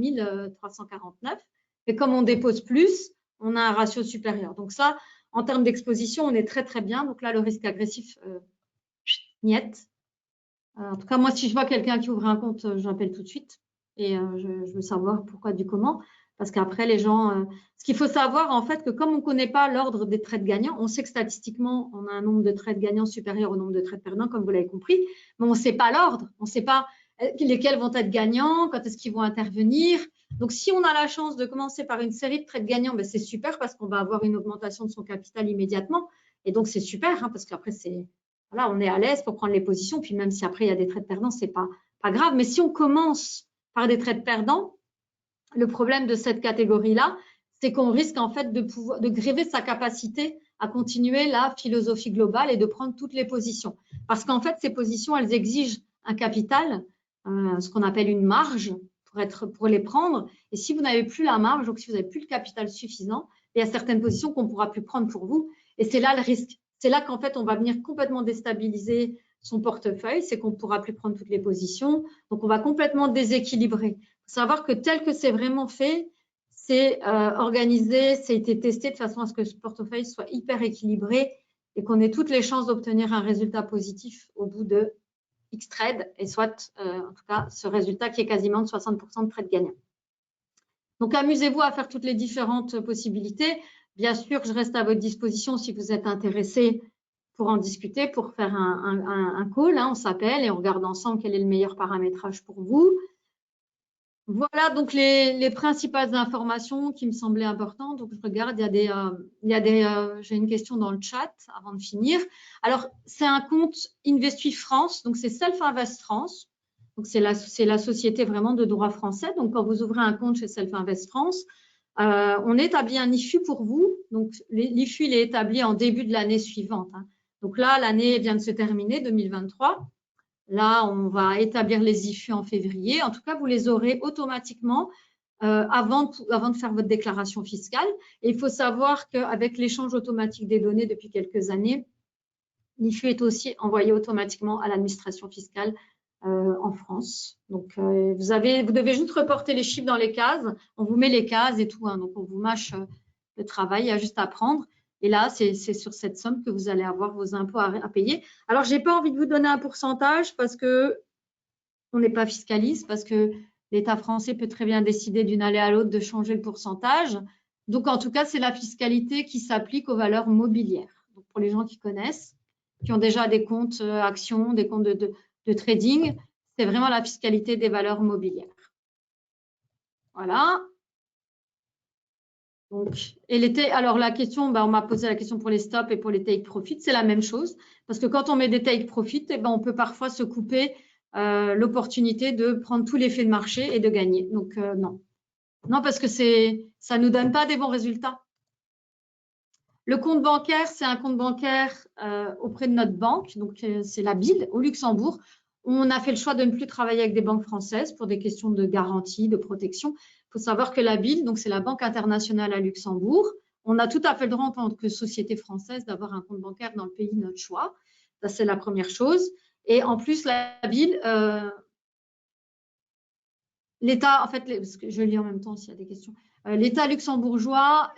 349. Et comme on dépose plus, on a un ratio supérieur. Donc ça, en termes d'exposition, on est très, très bien. Donc là, le risque agressif, niet. En tout cas, moi, si je vois quelqu'un qui ouvre un compte, j'appelle tout de suite. Et je veux savoir pourquoi du comment. Parce qu'après, les gens… ce qu'il faut savoir, en fait, que comme on ne connaît pas l'ordre des trades gagnants, on sait que statistiquement, on a un nombre de trades gagnants supérieur au nombre de trades perdants, comme vous l'avez compris. Mais on ne sait pas l'ordre. On ne sait pas lesquels vont être gagnants, quand est-ce qu'ils vont intervenir. Donc, si on a la chance de commencer par une série de trades gagnants, c'est super parce qu'on va avoir une augmentation de son capital immédiatement. Et donc, c'est super parce qu'après, voilà, on est à l'aise pour prendre les positions. Puis même si après, il y a des trades perdants, ce n'est pas grave. Mais si on commence par des trades perdants, le problème de cette catégorie-là, c'est qu'on risque en fait de gréver sa capacité à continuer la philosophie globale et de prendre toutes les positions. Parce qu'en fait, ces positions, elles exigent un capital, ce qu'on appelle une marge pour les prendre. Et si vous n'avez plus la marge, donc si vous n'avez plus le capital suffisant, il y a certaines positions qu'on ne pourra plus prendre pour vous. Et c'est là le risque. C'est là qu'en fait, on va venir complètement déstabiliser son portefeuille, c'est qu'on ne pourra plus prendre toutes les positions. Donc, on va complètement déséquilibrer. Il faut savoir que tel que c'est vraiment fait, c'est organisé, c'est été testé de façon à ce que ce portefeuille soit hyper équilibré et qu'on ait toutes les chances d'obtenir un résultat positif au bout de X trades et soit, en tout cas, ce résultat qui est quasiment de 60% de trades gagnants. Donc, amusez-vous à faire toutes les différentes possibilités. Bien sûr, je reste à votre disposition si vous êtes intéressé pour en discuter, pour faire un call. On s'appelle et on regarde ensemble quel est le meilleur paramétrage pour vous. Voilà donc les principales informations qui me semblaient importantes. Donc, je regarde, j'ai une question dans le chat avant de finir. Alors, c'est un compte Investui France, donc c'est Self Invest France. Donc, c'est la société vraiment de droit français. Donc, quand vous ouvrez un compte chez Self Invest France, on établit un IFU pour vous. Donc, l'IFU, il est établi en début de l'année suivante. Donc là, l'année vient de se terminer, 2023. Là, on va établir les IFU en février. En tout cas, vous les aurez automatiquement avant de faire votre déclaration fiscale. Et il faut savoir qu'avec l'échange automatique des données depuis quelques années, l'IFU est aussi envoyé automatiquement à l'administration fiscale en France. Donc, vous devez juste reporter les chiffres dans les cases. On vous met les cases et tout. Donc, on vous mâche le travail. Il y a juste à prendre. Et là, c'est sur cette somme que vous allez avoir vos impôts à payer. Alors, je n'ai pas envie de vous donner un pourcentage parce que on n'est pas fiscaliste, parce que l'État français peut très bien décider d'une année à l'autre de changer le pourcentage. Donc, en tout cas, c'est la fiscalité qui s'applique aux valeurs mobilières. Donc, pour les gens qui connaissent, qui ont déjà des comptes actions, des comptes de trading, c'est vraiment la fiscalité des valeurs mobilières. Voilà. Donc, alors la question, on m'a posé la question pour les stops et pour les take profit, c'est la même chose. Parce que quand on met des take profit, on peut parfois se couper l'opportunité de prendre tout l'effet de marché et de gagner. Donc, non. Non, parce que ça ne nous donne pas des bons résultats. Le compte bancaire, c'est un compte bancaire auprès de notre banque. Donc, c'est la BIL au Luxembourg. On a fait le choix de ne plus travailler avec des banques françaises pour des questions de garantie, de protection. Il faut savoir que la BIL, donc c'est la Banque internationale à Luxembourg, on a tout à fait le droit en tant que société française d'avoir un compte bancaire dans le pays de notre choix. Ça, c'est la première chose. Et en plus, la BIL, l'État, en fait, parce que je lis en même temps s'il y a des questions, l'État luxembourgeois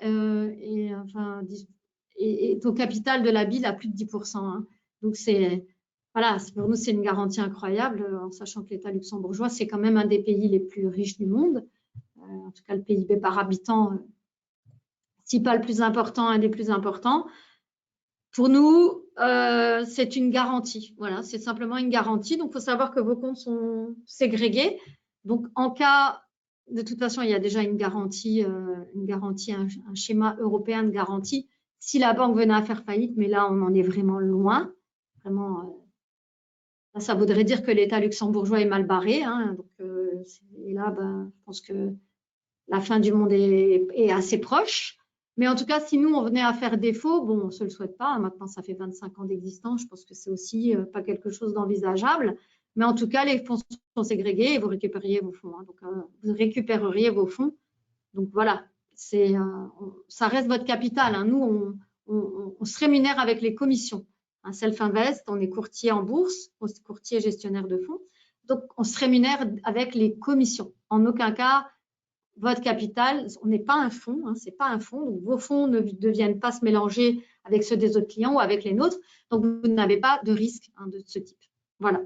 est au capital de la BIL à plus de 10%. Donc, voilà, pour nous, c'est une garantie incroyable, en sachant que l'État luxembourgeois, c'est quand même un des pays les plus riches du monde. En tout cas, le PIB par habitant, si pas le plus important, un des plus importants. Pour nous, c'est une garantie. Voilà, c'est simplement une garantie. Donc, il faut savoir que vos comptes sont ségrégés. Donc, en cas, de toute façon, il y a déjà une garantie, un schéma européen de garantie. Si la banque venait à faire faillite, mais là, on en est vraiment loin. Vraiment, ça voudrait dire que l'État luxembourgeois est mal barré. Donc, et là, je pense que la fin du monde est assez proche. Mais en tout cas, si nous, on venait à faire défaut, bon, on ne se le souhaite pas. Maintenant, ça fait 25 ans d'existence. Je pense que c'est aussi pas quelque chose d'envisageable. Mais en tout cas, les fonds sont ségrégés et vous récupériez vos fonds. Donc, vous récupéreriez vos fonds. Donc, voilà, ça reste votre capital. Nous, on se rémunère avec les commissions. Un self-invest, on est courtier en bourse, on est courtier gestionnaire de fonds. Donc, on se rémunère avec les commissions. En aucun cas, votre capital, on n'est pas un fonds, c'est pas un fonds. Donc, vos fonds ne deviennent pas se mélanger avec ceux des autres clients ou avec les nôtres. Donc, vous n'avez pas de risque de ce type. Voilà.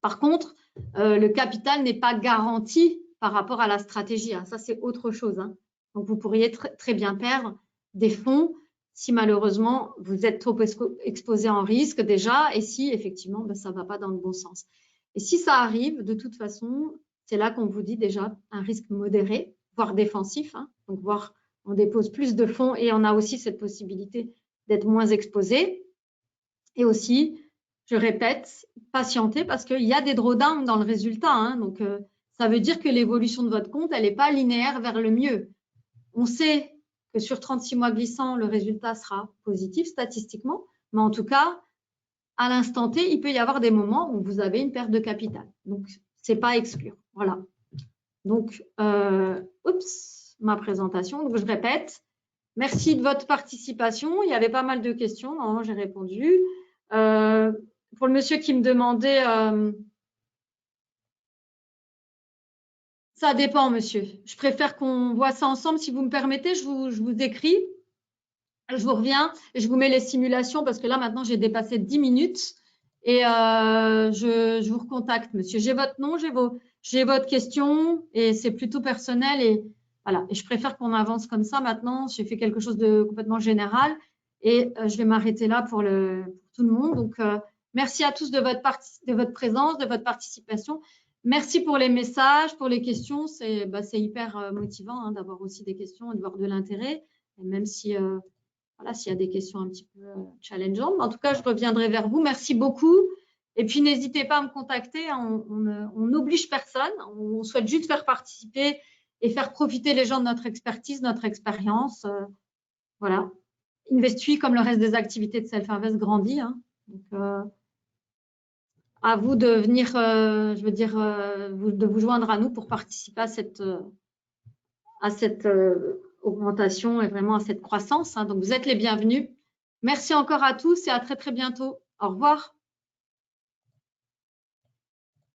Par contre, le capital n'est pas garanti par rapport à la stratégie. Ça, c'est autre chose. Donc, vous pourriez très bien perdre des fonds si malheureusement vous êtes trop exposé en risque déjà et si effectivement ça ne va pas dans le bon sens. Et si ça arrive, de toute façon, c'est là qu'on vous dit déjà un risque modéré, voire défensif. Donc, voire on dépose plus de fonds et on a aussi cette possibilité d'être moins exposé. Et aussi, je répète, patienter parce qu'il y a des drawdowns dans le résultat. Donc, ça veut dire que l'évolution de votre compte, elle n'est pas linéaire vers le mieux. On sait que sur 36 mois glissants, le résultat sera positif statistiquement, mais en tout cas, à l'instant T, il peut y avoir des moments où vous avez une perte de capital. Donc, ce n'est pas à exclure. Voilà. Donc, ma présentation. Donc, je répète. Merci de votre participation. Il y avait pas mal de questions. Normalement, j'ai répondu. Pour le monsieur qui me demandait, ça dépend, monsieur. Je préfère qu'on voit ça ensemble. Si vous me permettez, je vous écris. Je vous reviens et je vous mets les simulations parce que là, maintenant, j'ai dépassé 10 minutes et je vous recontacte, monsieur. J'ai votre nom, j'ai votre question et c'est plutôt personnel et voilà. Et je préfère qu'on avance comme ça maintenant. J'ai fait quelque chose de complètement général et je vais m'arrêter là pour tout le monde. Donc, merci à tous de votre présence, de votre participation. Merci pour les messages, pour les questions. C'est hyper motivant d'avoir aussi des questions et de voir de l'intérêt. Et même si voilà, s'il y a des questions un petit peu challengeantes. En tout cas, je reviendrai vers vous. Merci beaucoup. Et puis, n'hésitez pas à me contacter. On n'oblige personne. On souhaite juste faire participer et faire profiter les gens de notre expertise, notre expérience. Voilà. Investui, comme le reste des activités de Self-Invest, grandit. Donc, à vous de venir, de vous joindre à nous pour participer à cette augmentation et vraiment à cette croissance. Donc, vous êtes les bienvenus. Merci encore à tous et à très, très bientôt. Au revoir.